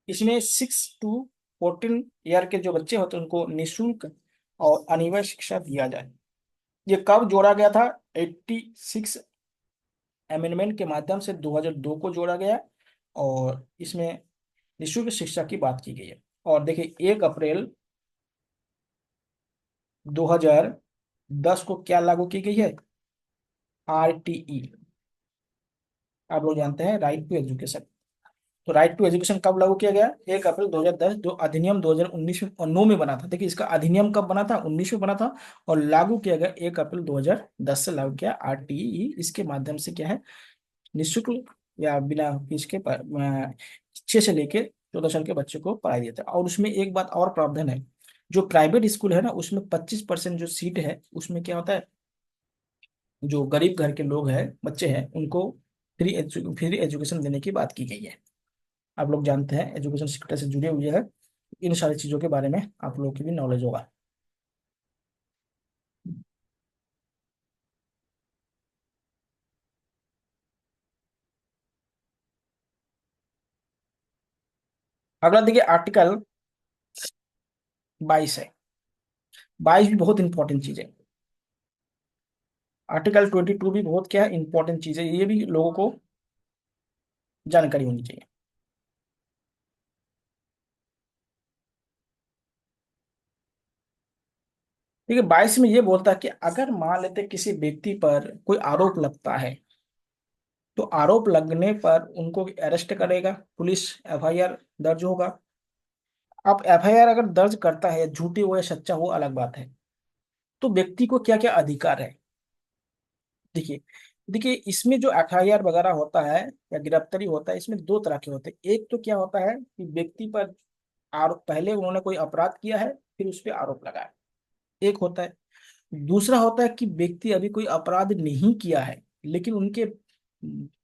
इसमें 6 to 14 ईयर के जो बच्चे होते हैं उनको निःशुल्क और अनिवार्य शिक्षा दिया जाए। ये कब जोड़ा गया था, 86 अमेंडमेंट के माध्यम से 2002 को जोड़ा गया। और इसमें निःशुल्क शिक्षा की बात की गई है। और देखिए 1 अप्रैल 2010 को क्या लागू की गई है, RTE। आप लोग जानते हैं राइट टू एजुकेशन। तो राइट टू एजुकेशन कब लागू किया गया, 1 अप्रैल 2010, जो अधिनियम 2019 में और 9 में बना था। देखिए इसका अधिनियम कब बना था, 19 में बना था, और लागू किया गया 1 अप्रैल 2010 से लागू किया RTE। इसके माध्यम से क्या है, निःशुल्क या बिना फीस के 6 से लेके 14 साल के बच्चे को पढ़ाई देता है। और उसमें एक बात और प्रावधान है, जो प्राइवेट स्कूल है ना, उसमें 25% जो सीट है, उसमें क्या होता है, जो गरीब घर के लोग हैं, बच्चे हैं, उनको फ्री एजुकेशन देने की बात की गई है। आप लोग जानते हैं एजुकेशन सेक्टर से जुड़े हुए हैं, इन सारी चीजों के बारे में आप लोगों की भी नॉलेज होगा। अगला देखिए आर्टिकल 22 है। 22 भी बहुत इंपॉर्टेंट चीज है। आर्टिकल 22 भी बहुत क्या है, इंपॉर्टेंट चीज है, ये भी लोगों को जानकारी होनी चाहिए। देखिए 22 में ये बोलता है कि अगर मान लेते किसी व्यक्ति पर कोई आरोप लगता है, तो आरोप लगने पर उनको अरेस्ट करेगा पुलिस, FIR दर्ज होगा। अब FIR अगर दर्ज करता है, झूठी हो या सच्चा हो अलग बात है, तो व्यक्ति को क्या क्या अधिकार है। देखिए, देखिए इसमें जो FIR वगैरह होता है या गिरफ्तारी होता है, इसमें दो तरह के होते हैं। एक तो क्या होता है कि व्यक्ति पर आरोप, पहले उन्होंने कोई अपराध किया है, फिर उस पर आरोप लगा है, एक होता है। दूसरा होता है कि व्यक्ति अभी कोई अपराध नहीं किया है, लेकिन उनके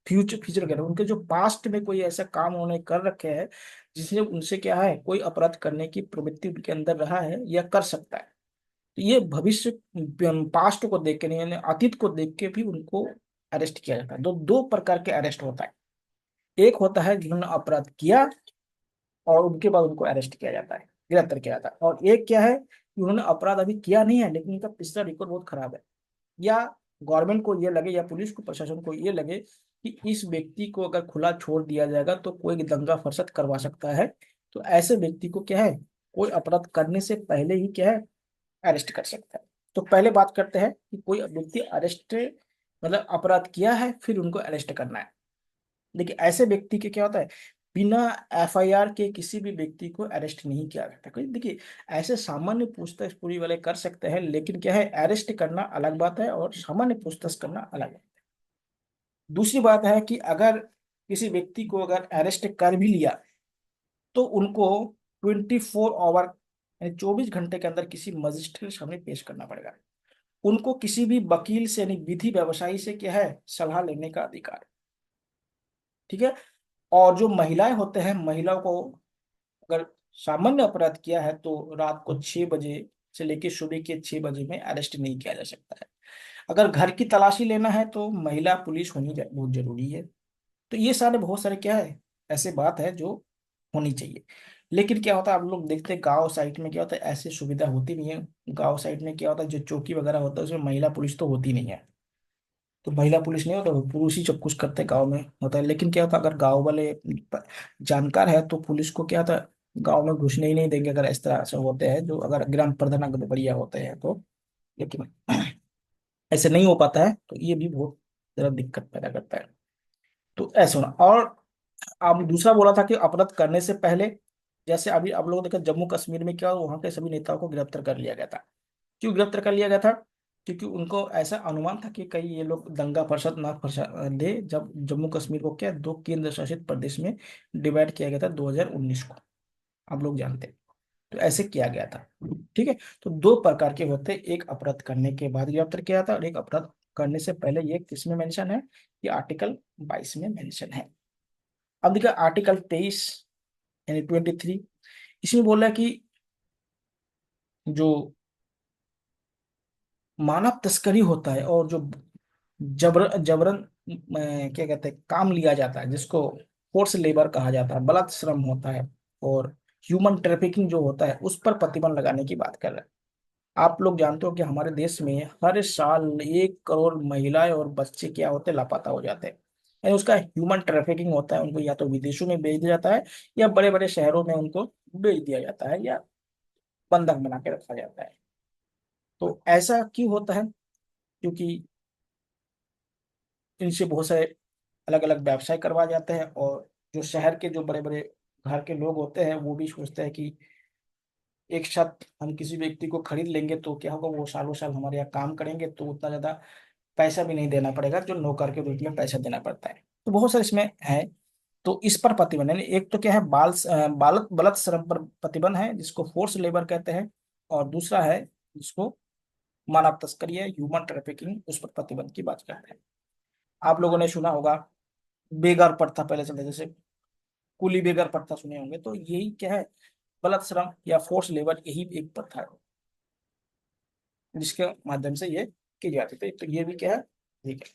फ्यूचर फ्यूचर कह रहे हैं, उनके जो पास्ट में कोई ऐसा काम उन्होंने कर रखे हैं जिससे उनसे क्या है, कोई अपराध करने की प्रवृत्ति उनके अंदर रहा है या कर सकता है। तो ये भविष्य, पास्ट को देख के नहीं, यानी अतीत को देख के भी उनको अरेस्ट किया जाता है। दो दो प्रकार के अरेस्ट होता है। एक होता है जिन्होंने अपराध किया और उनके बाद उनको अरेस्ट किया जाता है, गिरफ्तार किया जाता है। और एक क्या है कि उन्होंने अपराध अभी किया नहीं है, लेकिन उनका पिछला रिकॉर्ड बहुत खराब है, या गवर्नमेंट को ये लगे या पुलिस को, प्रशासन को ये लगे कि इस व्यक्ति को अगर खुला छोड़ दिया जाएगा तो कोई दंगा फसाद करवा सकता है, तो ऐसे व्यक्ति को क्या है, कोई अपराध करने से पहले ही क्या है, अरेस्ट कर सकता है। तो पहले बात करते हैं कि कोई व्यक्ति अरेस्ट मतलब अपराध किया है फिर उनको अरेस्ट करना है। देखिए ऐसे व्यक्ति के क्या होता है, बिना एफआईआर के किसी भी व्यक्ति को अरेस्ट नहीं किया जाता। क्योंकि देखिए ऐसे सामान्य पूछताछ पूरी वाले कर सकते हैं, लेकिन क्या है, अरेस्ट करना अलग बात है और सामान्य पूछताछ करना अलग है। दूसरी बात है कि अगर किसी व्यक्ति को अगर अरेस्ट कर भी लिया तो उनको 24 आवर यानी 24 घंटे के अंदर किसी मजिस्ट्रेट के सामने पेश करना पड़ेगा। उनको किसी भी वकील से यानी विधि व्यवसायी से क्या है, सलाह लेने का अधिकार है। ठीक है। और जो महिलाएं होते हैं, महिलाओं को अगर सामान्य अपराध किया है तो रात को 6 बजे से लेकर सुबह के 6 बजे में अरेस्ट नहीं किया जा सकता है। अगर घर की तलाशी लेना है तो महिला पुलिस होनी बहुत जरूरी है। तो ये सारे बहुत सारे क्या है, ऐसे बात है जो होनी चाहिए। लेकिन क्या होता है, आप लोग देखते हैं गांव साइड में क्या होता है, ऐसी सुविधा होती नहीं है। गांव साइड में क्या होता है, जो चौकी वगैरह होता है उसमें महिला पुलिस तो होती नहीं है। तो महिला पुलिस नहीं होता, वो पुरुष ही सब कुछ करते हैं, गाँव में होता है। लेकिन क्या होता है, अगर गाँव वाले जानकार है तो पुलिस को क्या होता है, गाँव में घुसने ही नहीं देंगे अगर इस तरह से होते हैं, जो अगर ग्राम प्रधान अगर बढ़िया होते हैं तो। लेकिन ऐसे नहीं हो पाता है, तो ये भी बहुत ज्यादा दिक्कत पैदा करता है। तो ऐसा होना। और आप दूसरा बोला था कि अपराध करने से पहले, जैसे अभी आप लोगों ने देखा जम्मू कश्मीर में क्या हुआ, वहां के सभी नेताओं को गिरफ्तार कर लिया गया था। क्यों गिरफ्तार कर लिया गया था? क्योंकि उनको ऐसा अनुमान था कि कहीं ये लोग दंगा फसाद ना फसा दे, जब जम्मू कश्मीर को क्या दो केंद्र शासित प्रदेश में डिवाइड किया गया था 2019 को, आप लोग जानते हैं। तो ऐसे किया गया था। ठीक है। तो दो प्रकार के होते हैं, एक अपराध करने के बाद गिरफ्तार किया था और एक अपराध करने से पहले। ये किस में मेंशन है? ये आर्टिकल 22 में मेंशन है। अब देखिए आर्टिकल 23 यानी 23, इसमें बोला है कि जो मानव तस्करी होता है और जो जबरन क्या कहते हैं, काम लिया जाता है, जिसको फोर्स लेबर कहा जाता है, बलात् श्रम होता है, और ह्यूमन ट्रैफिकिंग जो होता है, उस पर प्रतिबंध लगाने की बात कर रहे हैं। आप लोग जानते हो कि हमारे देश में हर साल 1 करोड़ महिलाएं और बच्चे क्या होते हैं, लापता हो जाते हैं। यानी उसका ह्यूमन ट्रैफिकिंग होता है, उनको या तो विदेशों में भेज दिया जाता है या बड़े बड़े शहरों में उनको भेज दिया जाता है या बंधक बना के रखा जाता है। तो ऐसा क्यों होता है? क्योंकि इनसे बहुत सारे अलग अलग व्यवसाय करवाए जाते हैं, और जो शहर के जो बड़े बड़े घर के लोग होते हैं वो भी सोचते हैं कि एक साथ हम किसी व्यक्ति को खरीद लेंगे तो क्या होगा, वो सालों साल हमारे यहाँ काम करेंगे तो उतना ज्यादा पैसा भी नहीं देना पड़ेगा जो नौकर के रूप में पैसा देना पड़ता है। तो बहुत सारे इसमें है। तो इस पर प्रतिबंध, यानी एक तो क्या है, बालक बलात् श्रम पर प्रतिबंध है जिसको फोर्स लेबर कहते हैं, और दूसरा है जिसको मानव तस्करी है, ह्यूमन ट्रैफिकिंग, उस पर प्रतिबंध की बात करते हैं। आप लोगों ने सुना होगा बेगार प्रथा पहले चलता, जैसे कुली बेगार प्रथा सुने होंगे, तो यही क्या है, बलात् श्रम या फोर्स लेबर, यही एक प्रथा है जिसके माध्यम से ये की जाती थी। तो ये भी क्या है, ठीक है।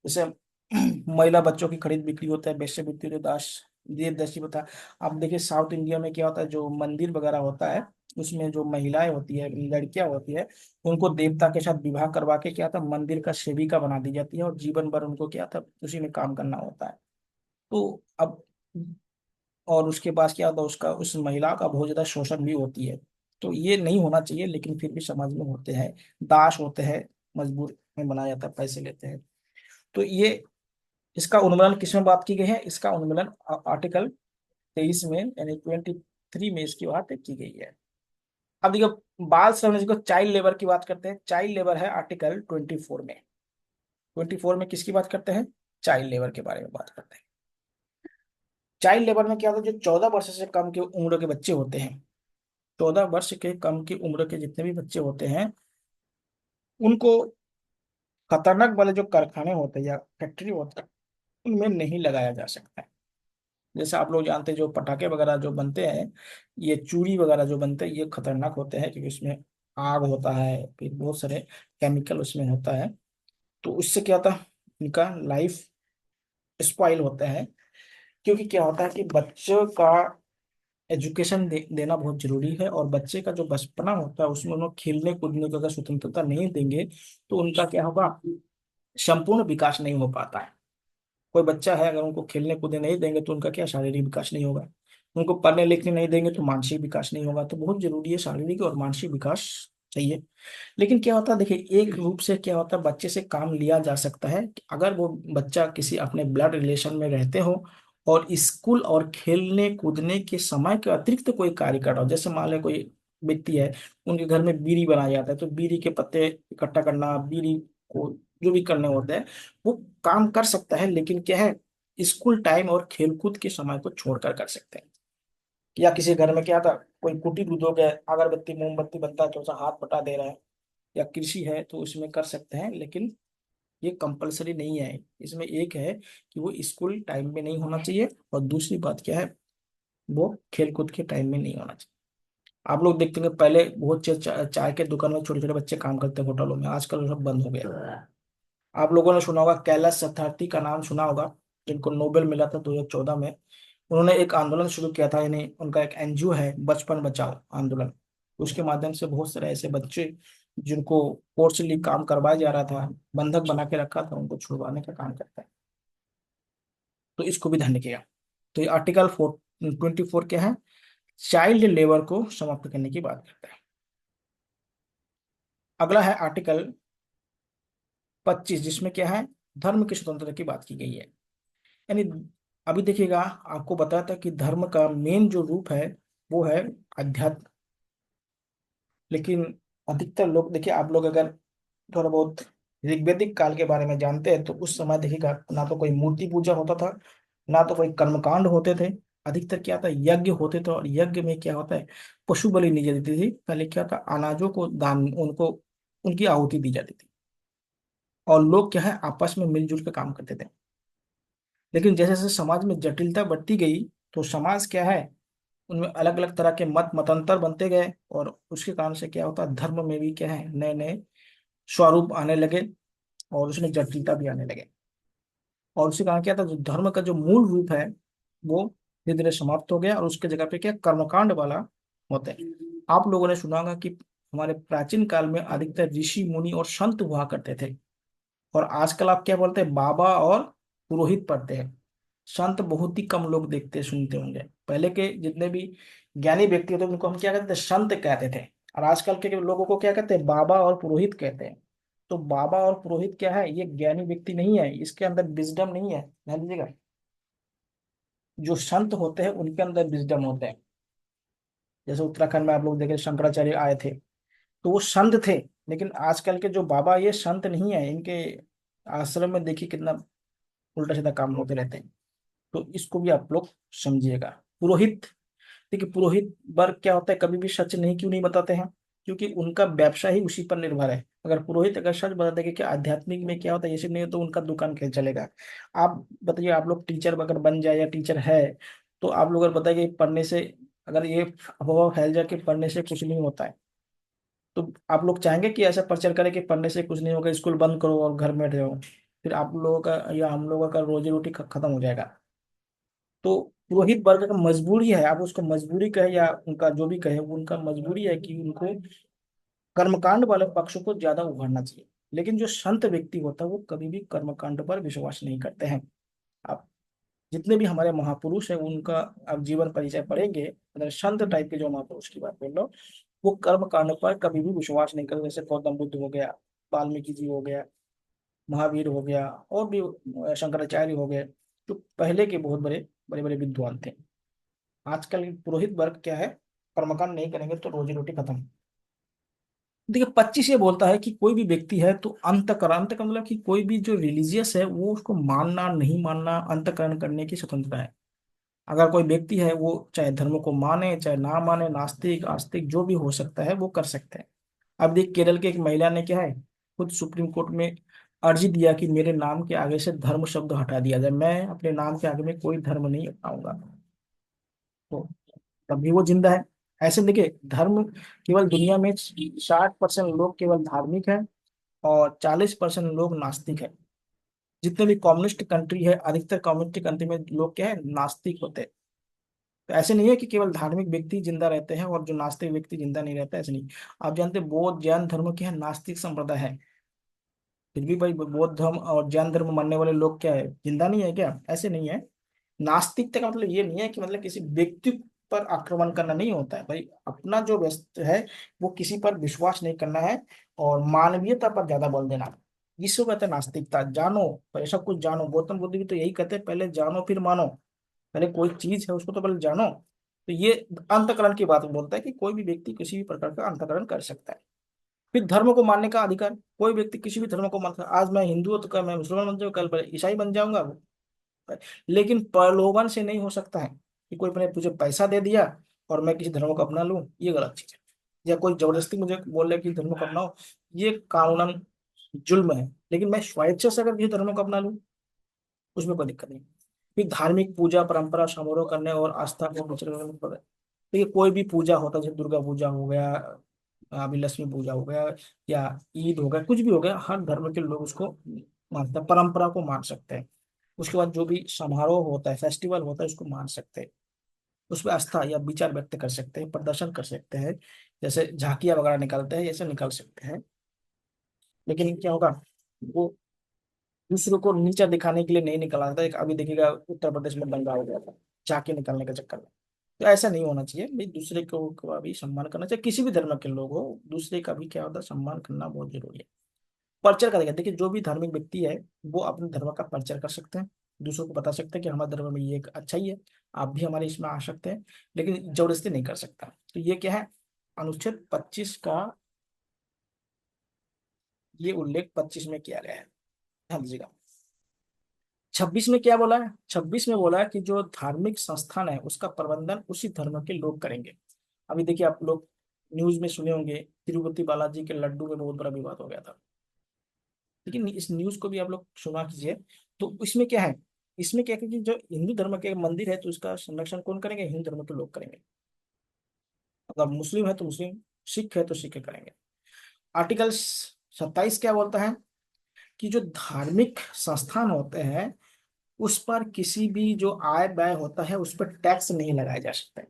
जैसे महिला बच्चों की खरीद बिक्री होता है, वेश्या वृत्ति होती है, दास देव दासी प्रथा। आप देखिए साउथ इंडिया में क्या होता है, जो मंदिर वगैरह होता है उसमें जो महिलाएं होती है, लड़कियां होती है, उनको देवता के साथ विवाह करवा के क्या था, मंदिर का सेविका बना दी जाती है और जीवन भर उनको क्या था, उसी में काम करना होता है। तो अब और उसके बाद क्या होता है, उसका उस महिला का बहुत ज्यादा शोषण भी होती है। तो ये नहीं होना चाहिए, लेकिन फिर भी समाज में होते हैं, दास होते हैं, मजबूर में बनाया जाता है, पैसे लेते हैं। तो ये इसका उन्मूलन किसमें बात की गई है? इसका उन्मूलन आर्टिकल 23 में यानी 23 में इसकी बात की गई है। अब देखो बाल श्रम, जिसको चाइल्ड लेबर की बात करते हैं, चाइल्ड लेबर है आर्टिकल 24 में। 24 में किसकी बात करते हैं? चाइल्ड लेबर के बारे में बात करते हैं। चाइल्ड लेबर में क्या होता है, जो 14 वर्ष से कम की उम्र के बच्चे होते हैं, 14 वर्ष के कम की उम्र के जितने भी बच्चे होते हैं, उनको खतरनाक वाले जो कारखाने होते हैं या फैक्ट्री होता है उनमें नहीं लगाया जा सकता है। जैसे आप लोग जानते हैं जो पटाखे वगैरह जो बनते हैं, ये चूड़ी वगैरह जो बनते हैं, ये खतरनाक होते हैं क्योंकि उसमें आग होता है, फिर बहुत सारे केमिकल उसमें होता है। तो उससे क्या होता है, इनका लाइफ स्पॉइल होता है। क्योंकि क्या होता है कि बच्चों का एजुकेशन देना बहुत जरूरी है, और बच्चे का जो बचपना होता है उसमें उन्हें खेलने कूदने की अगर स्वतंत्रता नहीं देंगे तो उनका क्या होगा, संपूर्ण विकास नहीं हो पाता है। कोई बच्चा है, अगर उनको खेलने कूदने नहीं देंगे तो उनका क्या, शारीरिक विकास नहीं होगा। उनको पढ़ने लिखने नहीं देंगे तो मानसिक विकास नहीं होगा। तो बहुत जरूरी है शारीरिक और मानसिक विकास सही है। लेकिन क्या होता है, देखिए एक रूप से क्या होता है, बच्चे से काम लिया जा सकता है कि अगर वो बच्चा किसी अपने ब्लड रिलेशन में रहते हो और स्कूल और खेलने कूदने के समय के अतिरिक्त कोई कार्य कर रहा हो। जैसे मान ले कोई व्यक्ति है, उनके घर में बीड़ी बनाया जाता है, तो बीड़ी के पत्ते इकट्ठा करना, बीड़ी को जो भी करने होते हैं वो काम कर सकता है, लेकिन क्या है, स्कूल टाइम और खेलकूद के समय को छोड़कर कर सकते हैं। या किसी घर में क्या था, कोई कुटीर उद्योग है, अगरबत्ती मोमबत्ती बनता है तो उसे हाथ बटा दे रहा है, या कृषि है तो उसमें कर सकते हैं, लेकिन ये कंपलसरी नहीं है। इसमें एक है कि वो स्कूल टाइम में नहीं होना चाहिए, और दूसरी बात क्या है, वो खेलकूद के टाइम में नहीं होना चाहिए। आप लोग देखते हैं पहले बहुत चाय के दुकान में छोटे छोटे बच्चे काम करते हैं होटलों में, आजकल वो सब बंद हो गया। आप लोगों ने सुना होगा, कैलाश सत्यार्थी का नाम सुना होगा, जिनको नोबेल मिला था 2014 में। उन्होंने एक आंदोलन शुरू किया था, यानी उनका एक एनजीओ है, बचपन बचाओ आंदोलन। उसके माध्यम से बहुत सारे ऐसे बच्चे जिनको फोर्सली काम करवाया जा रहा था, बंधक बना के रखा था, उनको छुड़वाने का काम करता है। तो इसको भी ध्यान रखिएगा। तो ये आर्टिकल 24 क्या है, चाइल्ड लेबर को समाप्त करने की बात करता है। अगला है आर्टिकल 25, जिसमें क्या है, धर्म की स्वतंत्रता की बात की गई है। यानी अभी देखिएगा, आपको बताया था कि धर्म का मेन जो रूप है वो है अध्यात्म। लेकिन अधिकतर लोग, देखिए आप लोग अगर थोड़ा बहुत ऋग्वेदिक काल के बारे में जानते हैं तो उस समय देखिएगा, ना तो कोई मूर्ति पूजा होता था, ना तो कोई कर्मकांड होते थे। अधिकतर क्या था, यज्ञ होते थे, और यज्ञ में क्या होता है, पशु बलि ली जाती थी। पहले क्या था, अनाजों को दान, उनको उनकी आहुति दी जाती थी, और लोग क्या है, आपस में मिलजुल के काम करते थे। लेकिन जैसे जैसे समाज में जटिलता बढ़ती गई, तो समाज क्या है, उनमें अलग अलग तरह के मतांतर बनते गए, और उसके कारण से क्या होता है, धर्म में भी क्या है, नए नए स्वरूप आने लगे, और उसमें जटिलता भी आने लगे। और उसी कारण क्या था, जो धर्म का जो मूल रूप है वो धीरे धीरे समाप्त हो गया, और उसके जगह पे क्या, कर्मकांड वाला होता है। आप लोगों ने सुना होगा कि हमारे प्राचीन काल में अधिकतर ऋषि मुनि और संत हुआ करते थे, और आजकल आप क्या बोलते हैं, बाबा और पुरोहित पढ़ते हैं। संत बहुत ही कम लोग देखते सुनते होंगे। पहले के जितने भी ज्ञानी व्यक्ति होते उनको हम क्या कहते थे, संत कहते थे। और आजकल के लोगों को क्या कहते हैं, बाबा और पुरोहित कहते हैं। तो बाबा और पुरोहित क्या है, ये ज्ञानी व्यक्ति नहीं है, इसके अंदर विजडम नहीं है, ध्यान दीजिएगा। जो संत होते हैं उनके अंदर विजडम होते हैं। जैसे उत्तराखंड में आप लोग देखें, शंकराचार्य आए थे, तो वो संत थे। लेकिन आजकल के जो बाबा, ये संत नहीं है, इनके आश्रम में देखिए कितना उल्टा सीधा काम होते रहते हैं। तो इसको भी आप लोग समझिएगा। पुरोहित, देखिए पुरोहित वर्ग क्या होता है, कभी भी सच नहीं क्यों नहीं बताते हैं, क्योंकि उनका व्यवसाय ही उसी पर निर्भर है। अगर पुरोहित अगर सच बता देंगे कि आध्यात्मिक में क्या होता है, ये सब नहीं हो, तो उनका दुकान कैसे चलेगा। आप बताइए, आप लोग टीचर अगर बन जाए या टीचर है, तो आप लोग अगर बताइए पढ़ने से, अगर ये अफवाह फैल जाए कि पढ़ने से कुछ नहीं होता है, तो आप लोग चाहेंगे कि ऐसा प्रचार करें कि पढ़ने से कुछ नहीं होगा, स्कूल बंद करो और घर में रहो, फिर आप लोगों का या हम लोगों का रोजी रोटी खत्म हो जाएगा। तो पुरोहित वर्ग का मजबूरी है, आप उसको मजबूरी कहे या उनका जो भी कहे, वो उनका मजबूरी है कि उनको कर्मकांड वाले पक्ष को ज्यादा उभारना चाहिए। लेकिन जो संत व्यक्ति होता है वो कभी भी कर्मकांड पर विश्वास नहीं करते हैं। आप जितने भी हमारे महापुरुष हैं उनका आप जीवन परिचय पढ़ेंगे, मतलब संत टाइप के जो महापुरुष की बात कर लो, वो कर्म कांड पर कभी भी विश्वास नहीं करते। जैसे गौतम बुद्ध हो गया, वाल्मीकि जी हो गया, महावीर हो गया, और भी शंकराचार्य हो गए, जो पहले के बहुत बड़े बड़े बड़े विद्वान थे। आजकल पुरोहित वर्ग क्या है, कर्मकांड नहीं करेंगे तो रोजी रोटी खत्म। देखिए 25 ये बोलता है कि कोई भी व्यक्ति है तो अंतकरण, अंत का मतलब कि कोई भी जो रिलीजियस है वो उसको मानना नहीं मानना, अंतकरण करने की स्वतंत्रता है। अगर कोई व्यक्ति है वो चाहे धर्म को माने चाहे ना माने, नास्तिक आस्तिक जो भी हो सकता है वो कर सकते हैं। अब देख, केरल की एक महिला ने क्या है, खुद सुप्रीम कोर्ट में अर्जी दिया कि मेरे नाम के आगे से धर्म शब्द हटा दिया जाए, मैं अपने नाम के आगे में कोई धर्म नहीं अपनाऊंगा। तो तब भी वो जिंदा है। ऐसे देखिए, धर्म केवल दुनिया में 60% लोग केवल धार्मिक है, और 40% लोग नास्तिक है। जितने भी कम्युनिस्ट कंट्री है, अधिकतर कम्युनिस्ट कंट्री में लोग क्या है, नास्तिक होते हैं। तो ऐसे नहीं है कि केवल धार्मिक व्यक्ति जिंदा रहते हैं और जो नास्तिक व्यक्ति जिंदा नहीं रहता, ऐसे नहीं। आप जानते हैं बौद्ध जैन धर्म क्या है, नास्तिक संप्रदाय है। फिर भी भाई बौद्ध धर्म और जैन धर्म मानने वाले लोग क्या है, जिंदा नहीं है क्या, ऐसे नहीं है। नास्तिकता का मतलब ये नहीं है कि मतलब किसी व्यक्ति पर आक्रमण करना नहीं होता है भाई। अपना जो व्यस्त है वो किसी पर विश्वास नहीं करना है, और मानवीयता पर ज्यादा बल देना। जिसको कहते हैं नास्तिकता। जानो, पर सब कुछ जानो। गौतम बुद्ध भी तो यही कहते हैं, पहले जानो फिर मानो। पहले कोई चीज है उसको तो पहले जानो। तो ये अंतकरण की बात बोलता है कि कोई भी व्यक्ति किसी भी प्रकार का अंतकरण कर सकता है। फिर धर्म को मानने का अधिकार। कोई व्यक्ति किसी भी धर्म को मान सकता है। आज मैं हिंदू हूं तो कल मैं मुसलमान बन जाऊँ, कल पर ईसाई बन जाऊंगा वो। लेकिन प्रलोभन से नहीं हो सकता है कि कोई मैंने तुझे पैसा दे दिया और मैं किसी धर्म को अपना लूं, ये गलत चीज है। या कोई जबरदस्ती मुझे बोल रहा है कि धर्म को अपनाओ, ये कानूनन जुल्म है। लेकिन मैं स्वेच्छा से अगर किसी धर्म को अपना लूं, उसमें कोई दिक्कत नहीं। फिर धार्मिक पूजा परंपरा समारोह करने और आस्था को विचरण करने पर देखिए, कोई भी पूजा होता है, जैसे दुर्गा पूजा हो गया, अभी लक्ष्मी पूजा हो गया, या ईद हो गया, कुछ भी हो गया, हर धर्म के लोग उसको मानते हैं, परंपरा को मान सकते हैं। उसके बाद जो भी समारोह होता है, फेस्टिवल होता है, उसको मान सकते हैं। उसमें आस्था या विचार व्यक्त कर सकते हैं, प्रदर्शन कर सकते हैं। जैसे झांकियां वगैरह निकालते हैं, ऐसे निकाल सकते हैं। लेकिन क्या होगा, वो दूसरों को नीचा दिखाने के लिए नहीं निकला था। एक अभी देखिएगा उत्तर प्रदेश में दंगा हो गया था झांकी निकालने के चक्कर में। तो ऐसा नहीं होना चाहिए भाई। दूसरे को का भी सम्मान करना चाहिए, किसी भी धर्म के लोग हो, दूसरे का भी क्या होता है, सम्मान करना बहुत जरूरी है। पर्चर करेगा, देखिए जो भी धार्मिक व्यक्ति है वो अपने धर्म का पर्चर कर सकते हैं। दूसरों को बता सकते हैं कि हमारे धर्म में ये एक अच्छा ही है, आप भी हमारे इसमें आ सकते हैं। लेकिन जबरदस्ती नहीं कर सकता। तो ये क्या है, अनुच्छेद 25 का ये उल्लेख 25 में किया गया है। ध्यान दीजिएगा। 26 में क्या बोला है, 26 में बोला है कि जो धार्मिक संस्थान है उसका प्रबंधन उसी धर्म के लोग करेंगे। अभी देखिए, आप लोग न्यूज में सुने होंगे, तिरुपति बालाजी के लड्डू में बहुत बड़ा विवाद हो गया था। लेकिन इस न्यूज को भी आप लोग सुना कीजिए। तो इसमें क्या है, इसमें क्या है कि जो हिंदू धर्म के मंदिर है तो उसका संरक्षण कौन करेंगे, हिंदू धर्म के लोग करेंगे। अगर मुस्लिम है तो मुस्लिम, सिख है तो सिख करेंगे। आर्टिकल 27 क्या बोलता है कि जो धार्मिक संस्थान होते हैं उस पर किसी भी जो आय व्यय होता है उस पर टैक्स नहीं लगाया जा सकता है।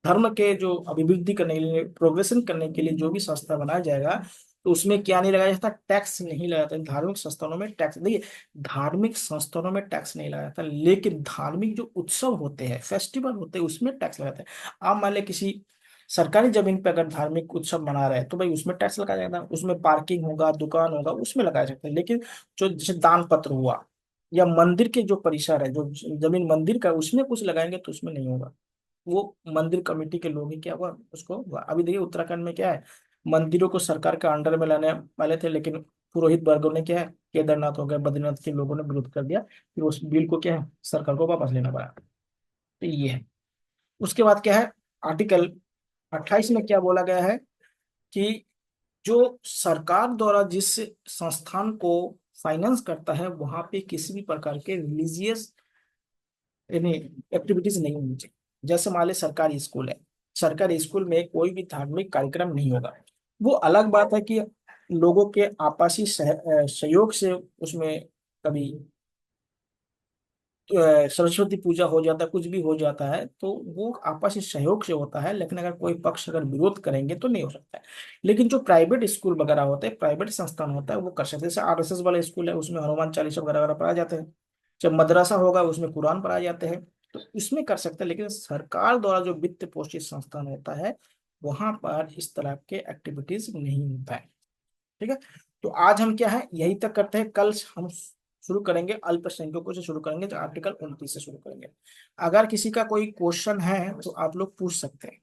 धर्म के जो अभिवृद्धि करने के लिए, प्रोग्रेशन करने के लिए जो भी संस्था बनाया जाएगा, तो उसमें क्या नहीं लगाया जाता, टैक्स नहीं लगाया जाता। धार्मिक संस्थानों में टैक्स, देखिए धार्मिक संस्थानों में टैक्स नहीं लगाया जाता, लेकिन धार्मिक जो उत्सव होते हैं, फेस्टिवल होते हैं, उसमें टैक्स लगाते हैं। आप मान लें किसी सरकारी जमीन पे अगर धार्मिक उत्सव मना रहे हैं तो भाई उसमें टैक्स लगाया जाएगा, उसमें पार्किंग होगा, दुकान होगा, उसमें लगाया जाता है। लेकिन जो जैसे दान पत्र हुआ या मंदिर के जो परिसर है, जो जमीन मंदिर का, उसमें कुछ लगाएंगे तो उसमें नहीं होगा। वो मंदिर कमेटी के लोग ही क्या हुआ उसको हुआ। अभी देखिए उत्तराखंड में क्या है, मंदिरों को सरकार के अंडर में लाने वाले थे, लेकिन पुरोहित वर्गों ने क्या है, केदारनाथ हो गया, बद्रीनाथ के लोगों ने विरोध कर दिया, फिर उस बिल को क्या है, सरकार को वापस लेना पड़ा। तो ये है। उसके बाद क्या है, आर्टिकल 28 में क्या बोला गया है कि जो सरकार द्वारा जिस संस्थान को फाइनेंस करता है वहां पे किसी भी प्रकार के रिलीजियस यानी एक्टिविटीज नहीं होनी चाहिए। जैसे मान ले सरकारी स्कूल है, सरकारी स्कूल में कोई भी धार्मिक कार्यक्रम नहीं होगा। वो अलग बात है कि लोगों के आपसी सहयोग से उसमें कभी सरस्वती पूजा हो जाता है, कुछ भी हो जाता है तो वो आपसी सहयोग से होता है। लेकिन अगर कोई पक्ष अगर विरोध करेंगे तो नहीं हो सकता है। लेकिन जो प्राइवेट स्कूल वगैरह होते हैं, प्राइवेट संस्थान होता है, वो कर सकते हैं। जैसे आरएसएस वाला स्कूल है उसमें हनुमान चालीसा वगैरह वगैरह पढ़ाए जाते हैं। जब मदरसा होगा उसमें कुरान पढ़ाए जाते हैं। तो इसमें कर सकते हैं। लेकिन सरकार द्वारा जो वित्त पोषित संस्थान होता है वहां पर इस तरह के एक्टिविटीज नहीं होता है। ठीक है। तो आज हम क्या है यही तक करते हैं। कल हम शुरू करेंगे अल्पसंख्यकों से, शुरू करेंगे जो आर्टिकल 29 से शुरू करेंगे। अगर किसी का कोई क्वेश्चन है तो आप लोग पूछ सकते हैं।